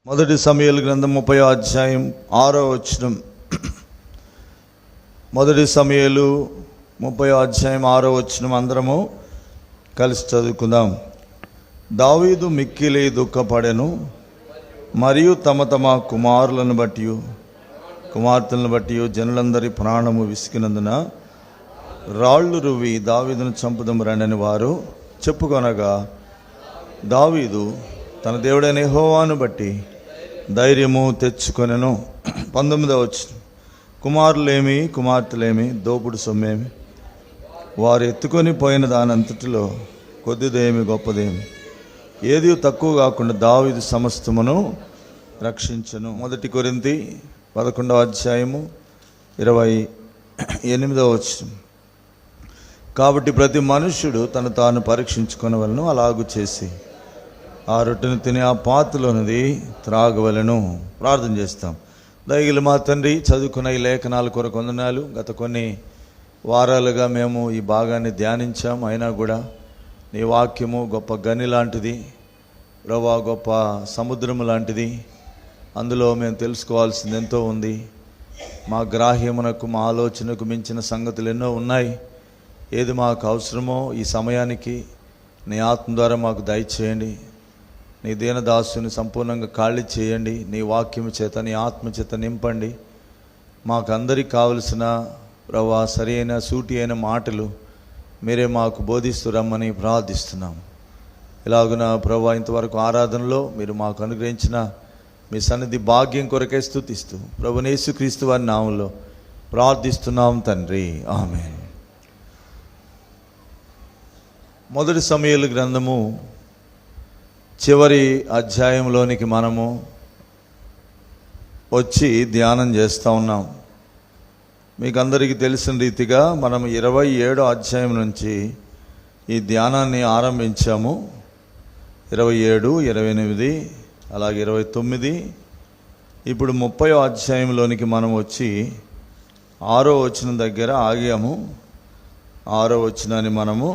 మొదటి సమూయేలు గ్రంథం 30వ అధ్యాయం 6వ వచనం. మొదటి సమూయేలు 30వ అధ్యాయం 6వ వచనం అందరము కలిసి చదువుకుందాం. దావీదు మిక్కిలి దుఃఖపడెను, మరియు తమ తమ కుమారులను బట్టి కుమార్తెలను బట్టి జనులందరి ప్రాణము విసికినందున రాళ్ళు రువ్వి దావీదును చంపుదము రండని వారు చెప్పుకొనగా, దావీదు తన దేవుడైన యెహోవాను బట్టి ధైర్యము తెచ్చుకొనెను. 19వ వచనం. కుమారులేమి కుమార్తెలేమి దోపుడు సొమ్మేమి, వారు ఎత్తుకొని పోయిన దానంతటిలో కొద్దిదేమి గొప్పదేమి, ఏది తక్కువ కాకుండా దావీదు సమస్తమును రక్షించెను. 1 కొరింథీ 11వ అధ్యాయము 28వ వచనం. కాబట్టి ప్రతి మనుష్యుడు తను తాను పరీక్షించుకొనవలెను, అలాగు చేసి ఆ రొట్టెను తిని ఆ పాత్రలోనిది త్రాగవలెను. ప్రార్థన చేస్తాం. దయగల మా తండ్రి, చదువుకున్న ఈ లేఖనాల కొరకు వందనాలు. గత కొన్ని వారాలుగా మేము ఈ భాగాన్ని ధ్యానించాం. అయినా కూడా నీ వాక్యము గొప్ప గని లాంటిది ప్రభా, గొప్ప సముద్రము లాంటిది. అందులో మేము తెలుసుకోవాల్సింది ఎంతో ఉంది. మా గ్రాహ్యమునకు మా ఆలోచనకు మించిన సంగతులు ఎన్నో ఉన్నాయి. ఏది మాకు అవసరమో ఈ సమయానికి నీ ఆత్మ ద్వారా మాకు దయచేయండి. నీ దీనదాసుని సంపూర్ణంగా ఖాళీ చేయండి. నీ వాక్యము చేత నీ ఆత్మ చేత నింపండి. మాకు అందరికి కావలసిన ప్రభా సరి అయిన సూటి అయిన మాటలు మీరే మాకు బోధిస్తూ రమ్మని ప్రార్థిస్తున్నాము. ఇలాగున ప్రభా ఇంతవరకు ఆరాధనలో మీరు మాకు అనుగ్రహించిన మీ సన్నిధి భాగ్యం కొరకే స్తుతిస్తూ ప్రభువైన యేసుక్రీస్తు వారి నామములో ప్రార్థిస్తున్నాం తండ్రి, ఆమేన్. మొదటి సమూయేలు గ్రంథము చివరి అధ్యాయంలోనికి మనము వచ్చి ధ్యానం చేస్తూ ఉన్నాం. మీకు అందరికీ తెలిసిన రీతిగా మనం 27వ అధ్యాయం నుంచి ఈ ధ్యానాన్ని ఆరంభించాము. 27, 28, అలాగే 29. ఇప్పుడు 30వ అధ్యాయంలోనికి మనం వచ్చి 6వ వచనం దగ్గర ఆగాము. 6వ వచనాన్ని మనము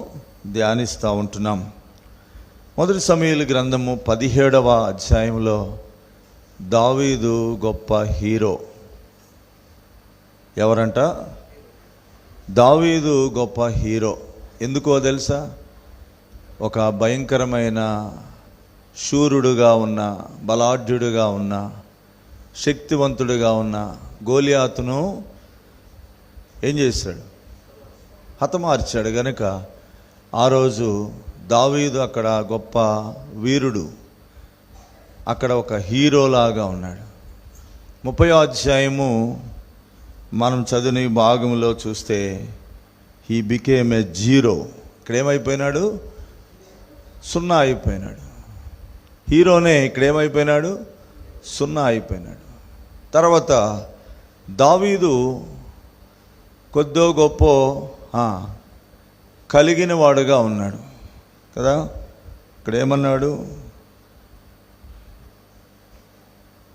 ధ్యానిస్తూ ఉంటున్నాం. మొదటి సమూయేలు గ్రంథము 17వ అధ్యాయంలో దావీదు గొప్ప హీరో. ఎవరంట? దావీదు గొప్ప హీరో. ఎందుకో తెలుసా? ఒక భయంకరమైన శూరుడుగా ఉన్న, బలాఢ్యుడుగా ఉన్న, శక్తివంతుడుగా ఉన్న గోలియాతును ఏం చేశాడు? హతమార్చాడు. గనుక ఆ రోజు దావీదు అక్కడ గొప్ప వీరుడు, అక్కడ ఒక హీరోలాగా ఉన్నాడు. 30వ అధ్యాయము మనం చదివిన భాగంలో చూస్తే హీ బికేమ్ ఏ జీరో. ఇక్కడ ఏమైపోయినాడు? సున్నా అయిపోయినాడు. హీరోనే ఇక్కడ ఏమైపోయినాడు? సున్నా అయిపోయినాడు. తర్వాత దావీదు కొద్దో గొప్ప కలిగిన వాడుగా ఉన్నాడు కదా. ఇక్కడ ఏమన్నాడు?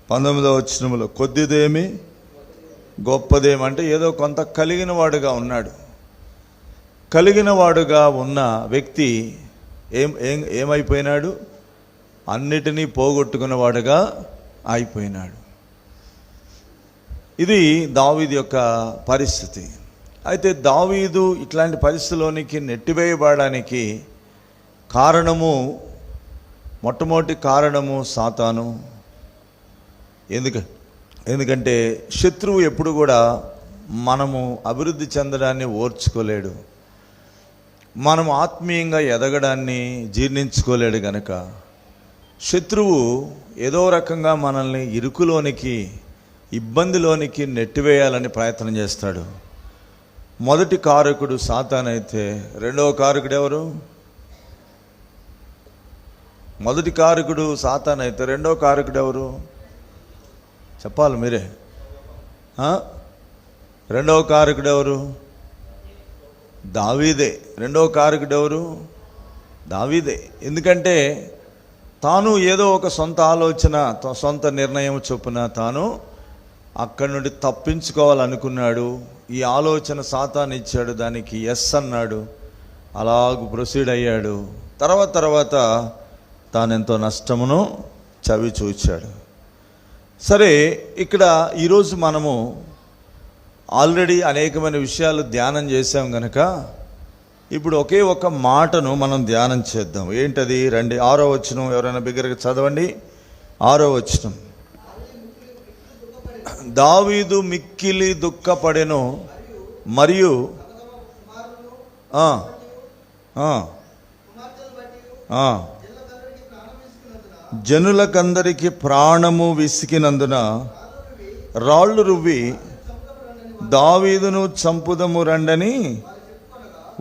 19వ వచనంలో కొద్దిదేమి గొప్పదేమి అంటే ఏదో కొంత కలిగిన వాడుగా ఉన్నాడు. కలిగిన వాడుగా ఉన్న వ్యక్తి ఏమైపోయినాడు? అన్నిటినీ పోగొట్టుకున్న వాడుగా అయిపోయినాడు. ఇది దావీదు యొక్క పరిస్థితి. అయితే దావీదు ఇట్లాంటి పరిస్థితిలోనికి నెట్టివేయబడడానికి కారణము, మొట్టమొదటి కారణము సాతాను. ఎందుకంటే శత్రువు ఎప్పుడు కూడా మనము అభివృద్ధి చెందడాన్ని ఓర్చుకోలేడు, మనం ఆత్మీయంగా ఎదగడాన్ని జీర్ణించుకోలేడు. గనక శత్రువు ఏదో రకంగా మనల్ని ఇరుకులోనికి, ఇబ్బందిలోనికి నెట్టివేయాలని ప్రయత్నం చేస్తాడు. మొదటి కారకుడు సాతాను అయితే రెండవ కారకుడు ఎవరు? మొదటి కారకుడు సాతాను అయితే రెండవ కారకుడు ఎవరు? చెప్పాలి మీరే. రెండవ కారకుడు ఎవరు? దావీదే. రెండవ కారకుడు ఎవరు? దావీదే. ఎందుకంటే తాను ఏదో ఒక సొంత ఆలోచన, సొంత నిర్ణయం చొప్పున తాను అక్కడి నుండి తప్పించుకోవాలనుకున్నాడు. ఈ ఆలోచన సాతాను ఇచ్చాడు, దానికి ఎస్ అన్నాడు, అలాగూ ప్రొసీడ్ అయ్యాడు. తర్వాత తానెంతో నష్టమును చవి చూచాడు. సరే, ఇక్కడ ఈరోజు మనము ఆల్రెడీ అనేకమైన విషయాలు ధ్యానం చేసాం గనక ఇప్పుడు ఒకే ఒక మాటను మనం ధ్యానం చేద్దాం. ఏంటది? రండి, 6వ వచనం ఎవరైనా బిగ్గరగా చదవండి. 6వ వచనం. దావీదు మిక్కిలి దుఃఖపడెను మరియు జనులకందరికి ప్రాణము విసికినందున రాళ్ళు రువ్వి దావీదును చంపుదము రండని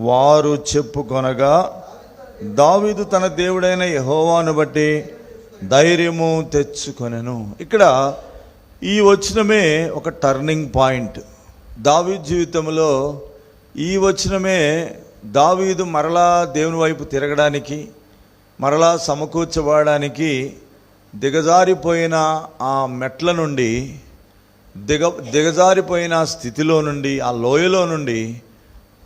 వారు చెప్పుకొనగా, దావీదు తన దేవుడైన యెహోవాను బట్టి ధైర్యము తెచ్చుకొనెను. ఇక్కడ ఈ వచనమే ఒక టర్నింగ్ పాయింట్ దావీదు జీవితంలో. ఈ వచనమే దావీదు మరలా దేవుని వైపు తిరగడానికి, మరలా సమకూర్చబడడానికి దిగజారిపోయిన ఆ మెట్ల నుండి, దిగజారిపోయిన స్థితిలో నుండి, ఆ లోయలో నుండి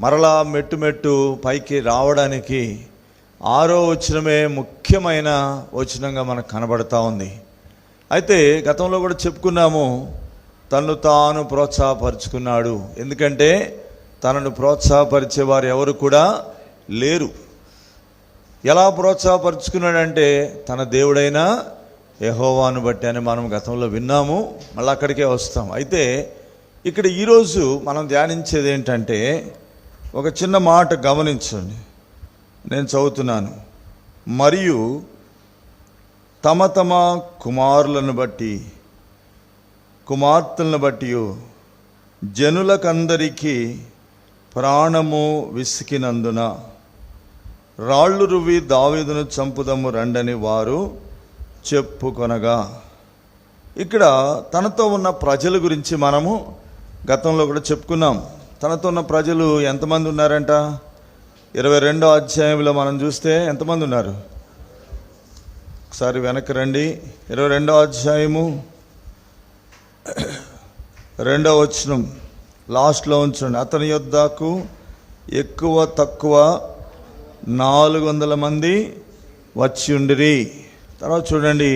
మరలా మెట్టు పైకి రావడానికి 6వ వచనమే ముఖ్యమైన వచనంగా మనకు కనబడతా ఉంది. అయితే గతంలో కూడా చెప్పుకున్నాము, తను తాను ప్రోత్సాహపరుచుకున్నాడు. ఎందుకంటే తనను ప్రోత్సాహపరిచేవారు ఎవరు కూడా లేరు. ఎలా ప్రోత్సాహపరుచుకున్నాడంటే తన దేవుడైన యెహోవాను బట్టి అని మనం గతంలో విన్నాము. మళ్ళీ అక్కడికే వస్తాం. అయితే ఇక్కడ ఈరోజు మనం ధ్యానించేది ఏంటంటే, ఒక చిన్న మాట గమనించండి. నేను చదువుతున్నాను. మరియు తమ తమ కుమారులను బట్టి కుమార్తెలను బట్టి జనులకందరికీ ప్రాణము విసికినందున రాళ్ళు రువ్వి దావీదును చంపుదము రండని వారు చెప్పుకొనగా. ఇక్కడ తనతో ఉన్న ప్రజల గురించి మనము గతంలో కూడా చెప్పుకున్నాం. తనతో ఉన్న ప్రజలు ఎంతమంది ఉన్నారంట? 22వ అధ్యాయంలో మనం చూస్తే ఎంతమంది ఉన్నారు? ఒకసారి వెనక్కి రండి. 22వ అధ్యాయము 2వ వచనం లాస్ట్లో ఉంచండి. అతని యొద్దకు ఎక్కువ తక్కువ 400 మంది వచ్చి ఉండిరి. తర్వాత చూడండి,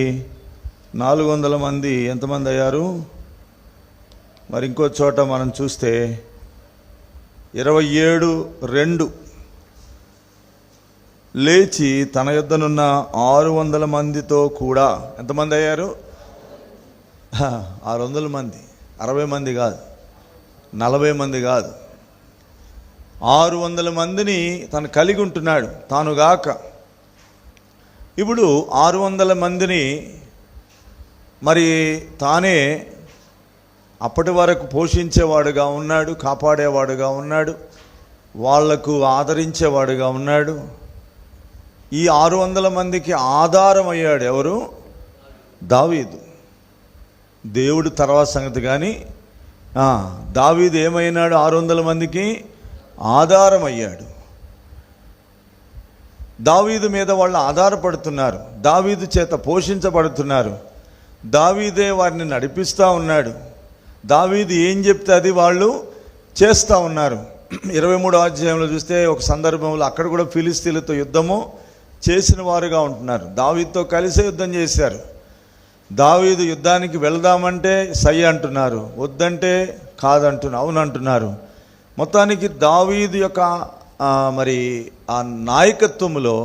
400 మంది ఎంతమంది అయ్యారు? మరి ఇంకో చోట మనం చూస్తే 27:2 లేచి తన యొద్దనున్న 600 మందితో కూడా ఎంతమంది అయ్యారు? 600 మంది, 60 మంది కాదు, 40 మంది కాదు, 600 మందిని తను కలిగి ఉంటున్నాడు తానుగాక. ఇప్పుడు 600 మందిని మరి తానే అప్పటి వరకు పోషించేవాడుగా ఉన్నాడు, కాపాడేవాడుగా ఉన్నాడు, వాళ్లకు ఆదరించేవాడుగా ఉన్నాడు. ఈ 600 మందికి ఆధారం అయ్యాడు ఎవరు? దావీదు. దేవుడు తర్వాత సంగతి. కానీ దావీదు ఏమైనాడు? 600 మందికి ఆధారం అయ్యాడు. దావీదు మీద వాళ్ళు ఆధారపడుతున్నారు, దావీదు చేత పోషించబడుతున్నారు, దావీదే వారిని నడిపిస్తూ ఉన్నాడు. దావీదు ఏం చెప్తే అది వాళ్ళు చేస్తూ ఉన్నారు. 23వ అధ్యాయంలో చూస్తే ఒక సందర్భంలో అక్కడ కూడా ఫిలిస్తీన్లతో యుద్ధము చేసిన వారుగా ఉంటున్నారు. దావీదుతో కలిసే యుద్ధం చేశారు. దావీదు యుద్ధానికి వెళదామంటే సై అంటున్నారు, వద్దంటే కాదంటున్నారు, అవునంటున్నారు. మొత్తానికి దావీదు యొక్క మరి ఆ నాయకత్వంలో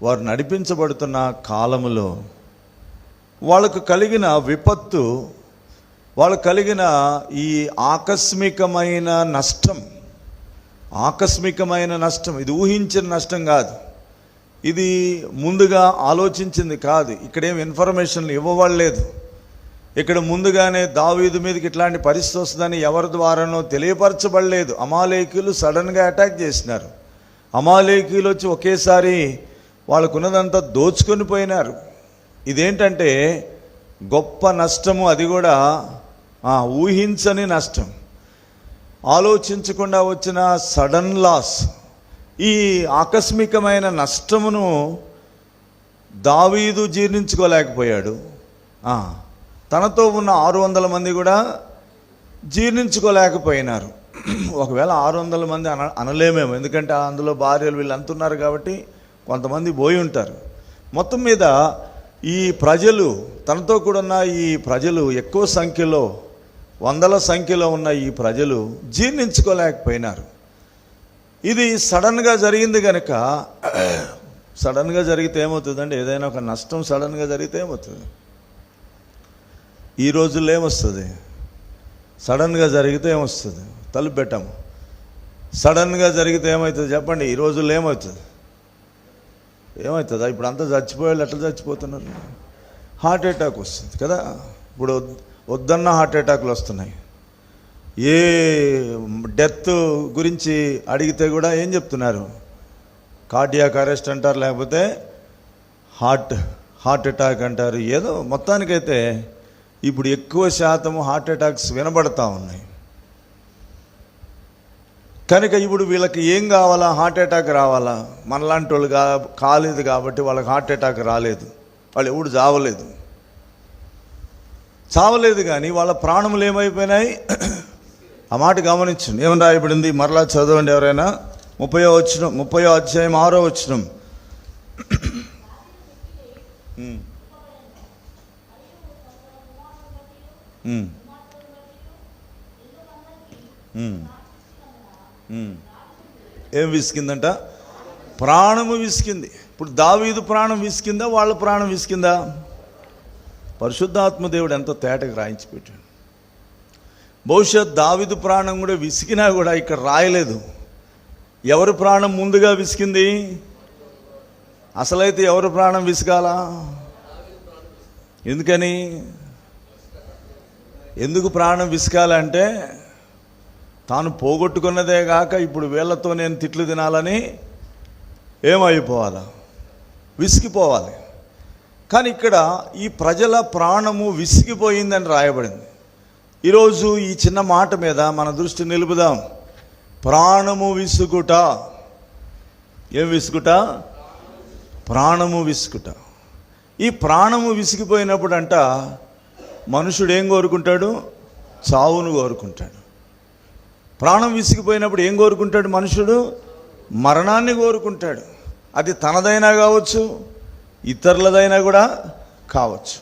వారు నడిపించబడుతున్న కాలములో వాళ్ళకు కలిగిన విపత్తు, వాళ్ళకు కలిగిన ఈ ఆకస్మికమైన నష్టం, ఇది ఊహించిన నష్టం కాదు, ఇది ముందుగా ఆలోచించింది కాదు. ఇక్కడేం ఇన్ఫర్మేషన్లు ఇవ్వబడలేదు. ఇక్కడ ముందుగానే దావీదు మీదకి ఇట్లాంటి పరిస్థితి వస్తుందని ఎవరి ద్వారానో తెలియపరచబడలేదు. అమాలేకీయులు సడన్గా అటాక్ చేసినారు. అమాలేకీయులు వచ్చి ఒకేసారి వాళ్ళకున్నదంతా దోచుకొని పోయినారు. ఇదేంటంటే గొప్ప నష్టము, అది కూడా ఊహించని నష్టం, ఆలోచించకుండా వచ్చిన సడన్ లాస్. ఈ ఆకస్మికమైన నష్టమును దావీదు జీర్ణించుకోలేకపోయాడు. తనతో ఉన్న 600 మంది కూడా జీర్ణించుకోలేకపోయినారు. ఒకవేళ 600 మంది అనలేమేమో, ఎందుకంటే అందులో భార్యలు వీళ్ళు అంటున్నారు కాబట్టి కొంతమంది పోయి ఉంటారు. మొత్తం మీద ఈ ప్రజలు, తనతో కూడా ఉన్న ఈ ప్రజలు, ఎక్కువ సంఖ్యలో, వందల సంఖ్యలో ఉన్న ఈ ప్రజలు జీర్ణించుకోలేకపోయినారు. ఇది సడన్గా జరిగింది కనుక, సడన్గా జరిగితే ఏమవుతుందండి? ఏదైనా ఒక నష్టం సడన్గా జరిగితే ఏమవుతుంది? ఈ రోజుల్లో ఏమొస్తుంది? సడన్గా జరిగితే ఏమొస్తుంది? తలుపు పెట్టాము. సడన్గా జరిగితే ఏమవుతుంది చెప్పండి? ఈ రోజుల్లో ఏమవుతుంది? ఏమవుతుందా? ఇప్పుడు అంతా చచ్చిపోయేవాళ్ళు ఎట్లా చచ్చిపోతున్నారు? హార్ట్ అటాక్ వస్తుంది కదా. ఇప్పుడు వద్దన్న హార్ట్ అటాక్లు వస్తున్నాయి. ఏ డెత్ గురించి అడిగితే కూడా ఏం చెప్తున్నారు? కార్డియాక్ అరెస్ట్ అంటారు, లేకపోతే హార్ట్ అటాక్ అంటారు. ఏదో మొత్తానికైతే ఇప్పుడు ఎక్కువ శాతం హార్ట్ అటాక్స్ వినబడతా ఉన్నాయి. కనుక ఇప్పుడు వీళ్ళకి ఏం కావాలా? హార్ట్ అటాక్ రావాలా? మనలాంటి వాళ్ళు కాలేదు కాబట్టి వాళ్ళకి హార్ట్ అటాక్ రాలేదు. వాళ్ళు ఎవడు చావలేదు కానీ వాళ్ళ ప్రాణములు ఏమైపోయినాయి? ఆ మాట గమనించండి. ఏమని రాయబడింది? మరలా చదవండి ఎవరైనా. 30వ అధ్యాయం 6వ వచనం. ఏం విసికిందంట? ప్రాణము విసికింది. ఇప్పుడు దావీదు ప్రాణం విసికిందా? వాళ్ళ ప్రాణం విసికిందా? పరిశుద్ధాత్మ దేవుడు ఎంతో తేటగా రాయించి పెట్టాడు. బహుశా దావీదు ప్రాణం కూడా విసికినా కూడా ఇక్కడ రాయలేదు. ఎవరి ప్రాణం ముందుగా విసికింది? అసలైతే ఎవరి ప్రాణం విసికాలా? ఎందుకు ప్రాణం విసికాలంటే, తాను పోగొట్టుకున్నదే కాక ఇప్పుడు వీళ్ళతో నేను తిట్లు తినాలని ఏమైపోవాలా? విసిగిపోవాలి. కానీ ఇక్కడ ఈ ప్రజల ప్రాణము విసిగిపోయిందని రాయబడింది. ఈరోజు ఈ చిన్న మాట మీద మన దృష్టి నిలుపుదాం. ప్రాణము విసుగుట. ఏం విసుగుట? ప్రాణము విసుగుట. ఈ ప్రాణము విసిగిపోయినప్పుడు అంట మనుషుడు ఏం కోరుకుంటాడు? చావును కోరుకుంటాడు. ప్రాణం విసిగిపోయినప్పుడు ఏం కోరుకుంటాడు మనుషుడు? మరణాన్ని కోరుకుంటాడు. అది తనదైనా కావచ్చు, ఇతరులదైనా కూడా కావచ్చు.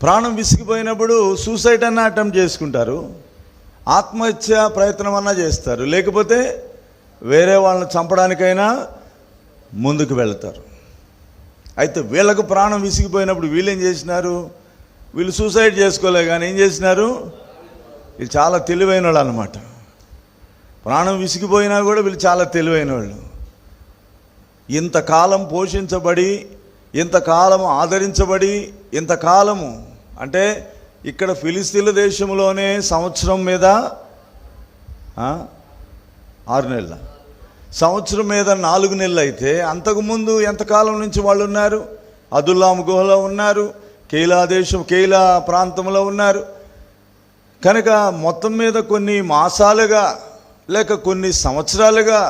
ప్రాణం విసిగిపోయినప్పుడు సూసైడ్ అన్న అటెంప్ట్ చేసుకుంటారు, ఆత్మహత్య ప్రయత్నం అన్నా చేస్తారు, లేకపోతే వేరే వాళ్ళని చంపడానికైనా ముందుకు వెళతారు. అయితే వీళ్ళకు ప్రాణం విసిగిపోయినప్పుడు వీళ్ళు ఏం చేసినారు? వీళ్ళు సూసైడ్ చేసుకోలే కానీ ఏం చేసినారు? వీళ్ళు చాలా తెలివైన వాళ్ళు అన్నమాట. ప్రాణం విసిగిపోయినా కూడా వీళ్ళు చాలా తెలివైన వాళ్ళు. ఇంతకాలం పోషించబడి, ఇంతకాలం ఆదరించబడి, ఇంతకాలము అంటే ఇక్కడ ఫిలిస్తీన్ల దేశంలోనే సంవత్సరం మీద 6 నెలల, సంవత్సరం మీద 4 నెలలు అయితే అంతకుముందు ఎంతకాలం నుంచి వాళ్ళు ఉన్నారు? అదుల్లాము గుహలో ఉన్నారు, కేయిలా ప్రాంతంలో ఉన్నారు. కనుక మొత్తం మీద కొన్ని మాసాలుగా లేక కొన్ని సంవత్సరాలుగా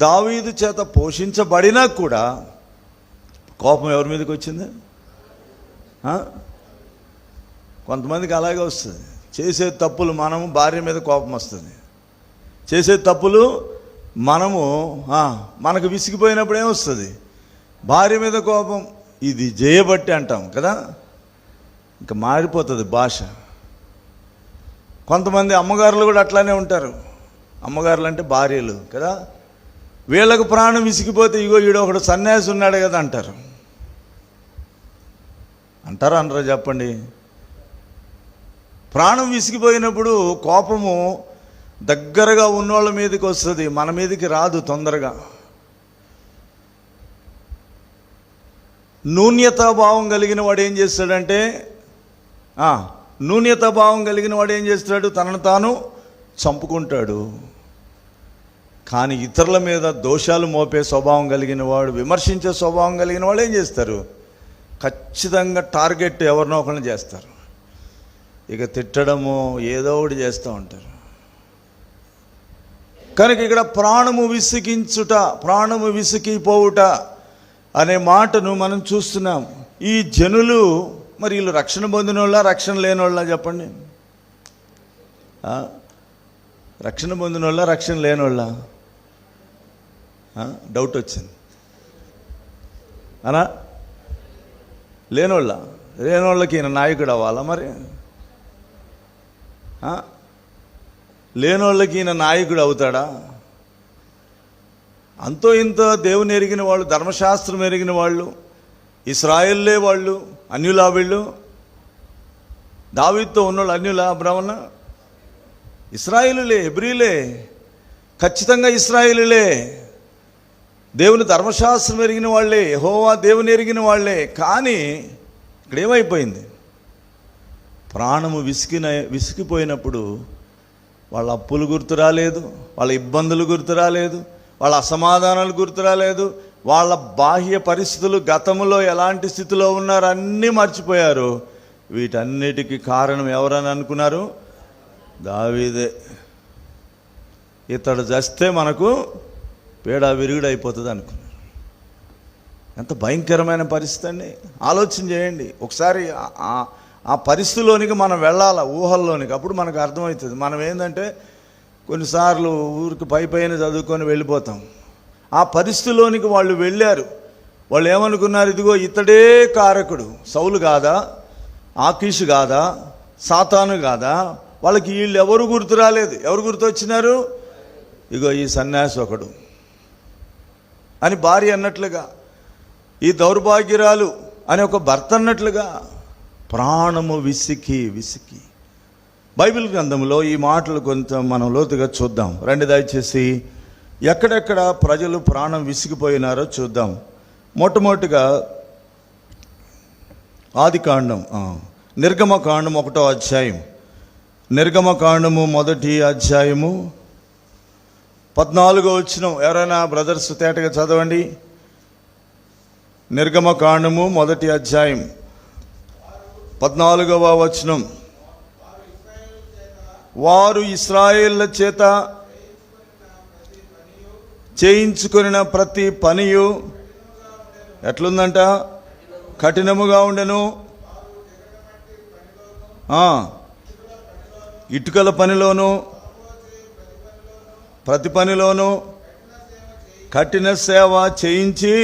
దావీదు చేత పోషించబడినా కూడా కోపం ఎవరి మీదకి వచ్చింది? కొంతమందికి అలాగే వస్తుంది. చేసే తప్పులు మనము, భార్య మీద కోపం వస్తుంది. చేసే తప్పులు మనకు విసిగిపోయినప్పుడు ఏమొస్తుంది? భార్య మీద కోపం. ఇది చేయబట్టి అంటాం కదా, ఇంకా మారిపోతుంది భాష. కొంతమంది అమ్మగారులు కూడా అట్లానే ఉంటారు. అమ్మగారులు అంటే భార్యలు కదా. వీళ్ళకు ప్రాణం విసిగిపోతే ఇగో ఈడో ఒకడు సన్యాసి ఉన్నాడు కదా అంటారు. అంటారా అనరా చెప్పండి? ప్రాణం విసిగిపోయినప్పుడు కోపము దగ్గరగా ఉన్నోళ్ళ మీదకి వస్తుంది, మన మీదకి రాదు తొందరగా. న్యూన్యతాభావం కలిగిన వాడు ఏం చేస్తాడంటే, న్యూన్యతాభావం కలిగిన వాడు ఏం చేస్తాడు? తనను తాను చంపుకుంటాడు. కానీ ఇతరుల మీద దోషాలు మోపే స్వభావం కలిగిన వాడు, విమర్శించే స్వభావం కలిగిన వాడు ఏం చేస్తారు? ఖచ్చితంగా టార్గెట్ ఎవరినో ఒకరిని చేస్తారు. ఇక తిట్టడము ఏదో ఒకటి చేస్తూ ఉంటారు. కనుక ఇక్కడ ప్రాణము విసిగించుట, ప్రాణము విసిగిపోవుట అనే మాటను మనం చూస్తున్నాం. ఈ జనులు మరి వీళ్ళు రక్షణ పొందిన వాళ్ళ, రక్షణ లేని వాళ్ళ చెప్పండి? రక్షణ పొందిన వాళ్ళ, రక్షణ లేని వాళ్ళ? డౌట్ వచ్చింది అనా? లేనోళ్ళకి ఈయన నాయకుడు అవ్వాలా మరి? లేనోళ్ళకి ఈయన నాయకుడు అవుతాడా? అంతో ఇంతో దేవుని ఎరిగిన వాళ్ళు, ధర్మశాస్త్రం ఎరిగిన వాళ్ళు, ఇశ్రాయేలే వాళ్ళు అన్యులా? వీళ్ళు దావీదుతో ఉన్నోళ్ళు అన్యులా? బ్రాహ్మణ ఇశ్రాయేలులే, హెబ్రీలే, ఖచ్చితంగా ఇశ్రాయేలులే. దేవుని ధర్మశాస్త్రం ఎరిగిన వాళ్ళే, యెహోవా దేవుని ఎరిగిన వాళ్ళే. కానీ ఇక్కడ ఏమైపోయింది? ప్రాణము విసిగిపోయినప్పుడు వాళ్ళ అప్పులు గుర్తు రాలేదు, వాళ్ళ ఇబ్బందులు గుర్తు రాలేదు, వాళ్ళ అసమాధానాలు గుర్తు రాలేదు, వాళ్ళ బాహ్య పరిస్థితులు, గతంలో ఎలాంటి స్థితిలో ఉన్నారో అన్నీ మర్చిపోయారు. వీటన్నిటికీ కారణం ఎవరని అనుకున్నారు? దావీదే. ఇతడు చస్తే మనకు పేడా విరుగుడు అయిపోతుంది అనుకున్నారు. ఎంత భయంకరమైన పరిస్థితి అండి! ఆలోచన చేయండి ఒకసారి. ఆ పరిస్థితిలోనికి మనం వెళ్ళాలి, ఊహల్లోనికి. అప్పుడు మనకు అర్థమవుతుంది. మనం ఏంటంటే కొన్నిసార్లు ఊరికి పైన చదువుకొని వెళ్ళిపోతాం. ఆ పరిస్థితిలోనికి వాళ్ళు వెళ్ళారు. వాళ్ళు ఏమనుకున్నారు? ఇదిగో ఇతడే కారకుడు. సౌలు కాదా? ఆకీషు కాదా? సాతాను కాదా? వాళ్ళకి వీళ్ళు ఎవరు గుర్తు రాలేదు. ఎవరు గుర్తు వచ్చినారు? ఇగో ఈ సన్యాసి ఒకడు అని భార్య అన్నట్లుగా, ఈ దౌర్భాగ్యురాలు అని ఒక భర్త అన్నట్లుగా ప్రాణము విసికి బైబిల్ గ్రంథంలో ఈ మాటలు కొంచెం మనం లోతుగా చూద్దాం రండి. దయచేసి ఎక్కడెక్కడ ప్రజలు ప్రాణం విసిగిపోయినారో చూద్దాం. మొట్టమొదటిగా ఆదికాండం, నిర్గమకాండం 1వ అధ్యాయం. నిర్గమకాండము 1వ అధ్యాయము 14వ వచనం. ఎవరైనా బ్రదర్స్ తేటగా చదవండి. నిర్గమకాండము 1వ అధ్యాయం 14వ వచనం. వారు ఇశ్రాయేళ్ల చేత చేయించుకొనిన ప్రతి పనియు ఎట్లుందంట? కఠినముగా ఉండెను. ఇటుకల పనిలోను, ప్రతి పనిలోను కఠిన సేవ చేయించి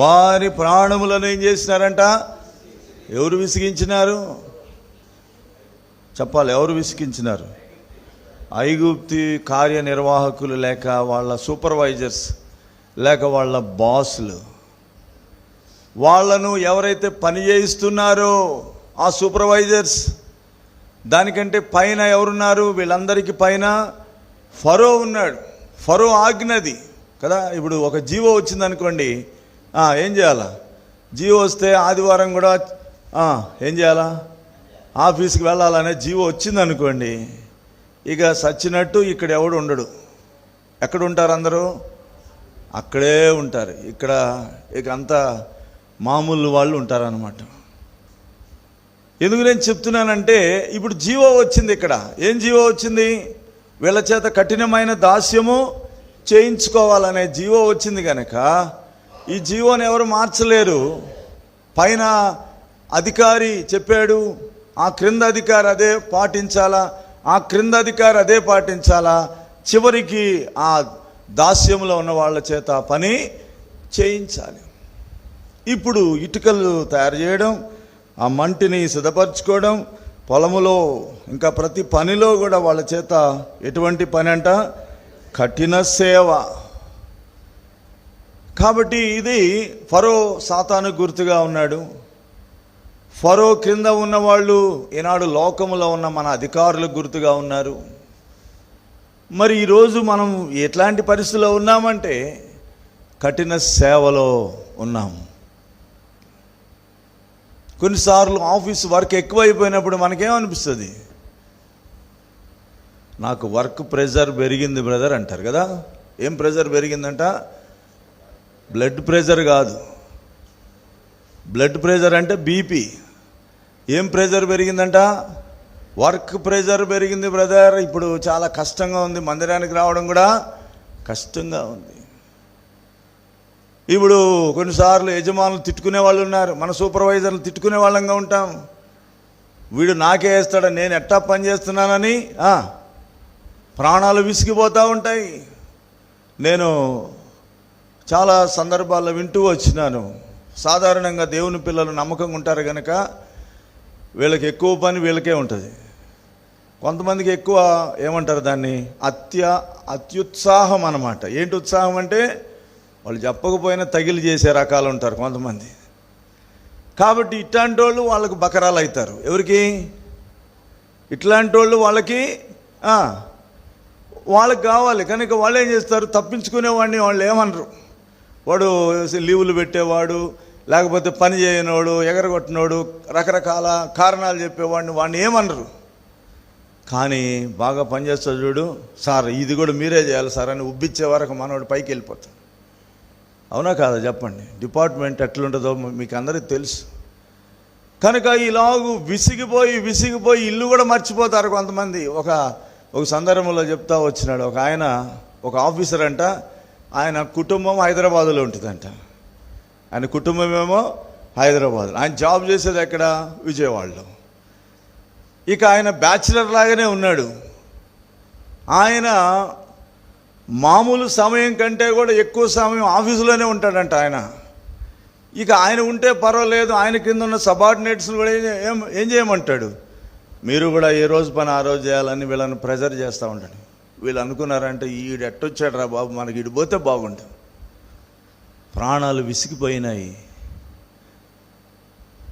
వారి ప్రాణములను ఏం చేసినారంట? ఎవరు విసిగించినారు? చెప్పాలి, ఎవరు విసిగించినారు? ఐగుప్తి కార్యనిర్వాహకులు, లేక వాళ్ళ సూపర్వైజర్స్, లేక వాళ్ళ బాసులు. వాళ్ళను ఎవరైతే పని చేయిస్తున్నారో ఆ సూపర్వైజర్స్, దానికంటే పైన ఎవరున్నారు? వీళ్ళందరికీ పైన ఫరో ఉన్నాడు. ఫరో ఆజ్ఞది కదా. ఇప్పుడు ఒక జీవో వచ్చిందనుకోండి, ఏం చేయాలా? జీవో వస్తే ఆదివారం కూడా ఏం చేయాలా? ఆఫీస్కి వెళ్ళాలనే జీవో వచ్చిందనుకోండి, ఇక సచ్చినట్టు ఇక్కడ ఎవడు ఉండడు. ఎక్కడ ఉంటారు అందరూ? అక్కడే ఉంటారు. ఇక్కడ ఇక అంతా మామూలు వాళ్ళు ఉంటారన్నమాట. ఎందుకు నేను చెప్తున్నానంటే, ఇప్పుడు జీవో వచ్చింది. ఇక్కడ ఏం జీవో వచ్చింది? వీళ్ళ చేత కఠినమైన దాస్యము చేయించుకోవాలనే జీవో వచ్చింది కనుక ఈ జీవోని ఎవరు మార్చలేరు. పైన అధికారి చెప్పాడు, ఆ క్రింద అధికారి అదే పాటించాలా, ఆ క్రింద అధికారి అదే పాటించాలా. చివరికి ఆ దాస్యంలో ఉన్న వాళ్ళ చేత పని చేయించాలి. ఇప్పుడు ఇటుకలు తయారు చేయడం, ఆ మంటిని సిద్ధపరచుకోవడం, పొలములో ఇంకా ప్రతి పనిలో కూడా వాళ్ళ చేత ఎటువంటి పని అంట? కఠిన సేవ. కాబట్టి ఇది ఫరో సాతాను గుర్తుగా ఉన్నాడు. ఫరో క్రింద ఉన్నవాళ్ళు ఈనాడు లోకములో ఉన్న మన అధికారులకు గుర్తుగా ఉన్నారు. మరి ఈరోజు మనం ఎట్లాంటి పరిస్థితుల్లో ఉన్నామంటే కఠిన సేవలో ఉన్నాం. కొన్నిసార్లు ఆఫీస్ వర్క్ ఎక్కువైపోయినప్పుడు మనకేమనిపిస్తుంది? నాకు వర్క్ ప్రెషర్ పెరిగింది బ్రదర్ అంటారు కదా. ఏం ప్రెషర్ పెరిగిందంట? బ్లడ్ ప్రెషర్ కాదు. బ్లడ్ ప్రెషర్ అంటే బీపీ. ఏం ప్రెషర్ పెరిగిందంట? వర్క్ ప్రెషర్ పెరిగింది బ్రదర్. ఇప్పుడు చాలా కష్టంగా ఉంది, మందిరానికి రావడం కూడా కష్టంగా ఉంది. ఇప్పుడు కొన్నిసార్లు యజమానులు తిట్టుకునే వాళ్ళు ఉన్నారు. మన సూపర్వైజర్లు తిట్టుకునే వాళ్ళంగా ఉంటాం. వీడు నాకే వేస్తాడా, నేను ఎట్టా పని చేస్తున్నానని ప్రాణాలు విసిగిపోతూ ఉంటాయి. నేను చాలా సందర్భాల్లో వింటూ వచ్చినాను. సాధారణంగా దేవుని పిల్లలు నమ్మకంగా ఉంటారు కనుక వీళ్ళకి ఎక్కువ పని వీళ్ళకే ఉంటుంది. కొంతమందికి ఎక్కువ ఏమంటారు దాన్ని, అత్యుత్సాహం అన్నమాట. ఏంటి ఉత్సాహం అంటే వాళ్ళు చెప్పకపోయినా తగిలి చేసే రకాలు ఉంటారు కొంతమంది. కాబట్టి ఇట్లాంటి వాళ్ళు వాళ్ళకు బకరాలు అవుతారు. ఎవరికి? ఇట్లాంటి వాళ్ళు వాళ్ళకి కావాలి కనుక వాళ్ళు ఏం చేస్తారు, తప్పించుకునేవాడిని వాళ్ళు ఏమనరు. వాడు లీవులు పెట్టేవాడు, లేకపోతే పని చేయనోడు, ఎగరగొట్టినోడు, రకరకాల కారణాలు చెప్పేవాడిని వాడిని ఏమనరు. కానీ బాగా పనిచేస్తాడు చూడు, సార్ ఇది కూడా మీరే చేయాలి సార్ అని ఉబ్బిచ్చే వరకు మనోడు పైకి వెళ్ళిపోతాడు. అవునా కాదా చెప్పండి? డిపార్ట్మెంట్ ఎట్లుంటుందో మీకు అందరికీ తెలుసు. కనుక ఇలాగూ విసిగిపోయి ఇల్లు కూడా మర్చిపోతారు కొంతమంది. ఒక సందర్భంలో చెప్తా వచ్చినాడు ఒక ఆయన, ఒక ఆఫీసర్ అంట, ఆయన కుటుంబం హైదరాబాదులో ఉంటుందంట. ఆయన కుటుంబం ఏమో హైదరాబాద్, ఆయన జాబ్ చేసేది ఎక్కడ? విజయవాడలో. ఇక ఆయన బ్యాచిలర్ లాగానే ఉన్నాడు. ఆయన మామూలు సమయం కంటే కూడా ఎక్కువ సమయం ఆఫీసులోనే ఉంటాడంట ఆయన. ఇక ఆయన ఉంటే పర్వాలేదు, ఆయన కింద ఉన్న సబార్డినేట్స్ కూడా ఏం చేయమంటాడు, మీరు కూడా ఏ రోజు పని ఆ రోజు చేయాలని వీళ్ళని ప్రెజర్ చేస్తూ ఉంటాడు. వీళ్ళు అనుకున్నారంటే ఈడు ఎట్టొచ్చాడు రా బాబు, మనకి ఇటు పోతే బాగుంటుంది. ప్రాణాలు విసిగిపోయినాయి.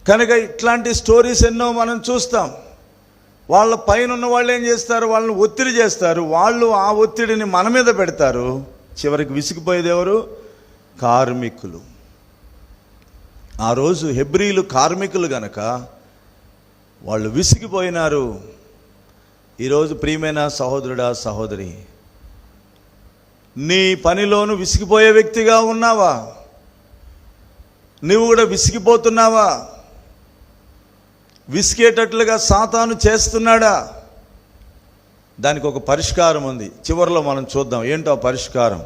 కనుక ఇట్లాంటి స్టోరీస్ ఎన్నో మనం చూస్తాం. వాళ్ళ పైన ఉన్న వాళ్ళు ఏం చేస్తారు, వాళ్ళని ఒత్తిడి చేస్తారు, వాళ్ళు ఆ ఒత్తిడిని మన మీద పెడతారు. చివరికి విసిగిపోయేది ఎవరు? కార్మికులు. ఆ రోజు హెబ్రీలు కార్మికులు గనక వాళ్ళు విసిగిపోయినారు. ఈరోజు ప్రియమైన సహోదరుడా, సహోదరి, నీ పనిలోను విసిగిపోయే వ్యక్తిగా ఉన్నావా? నువ్వు కూడా విసిగిపోతున్నావా? విసిగేటట్లుగా సాతాను చేస్తున్నాడా? దానికి ఒక పరిష్కారం ఉంది. చివరిలో మనం చూద్దాం ఏంటో పరిష్కారం.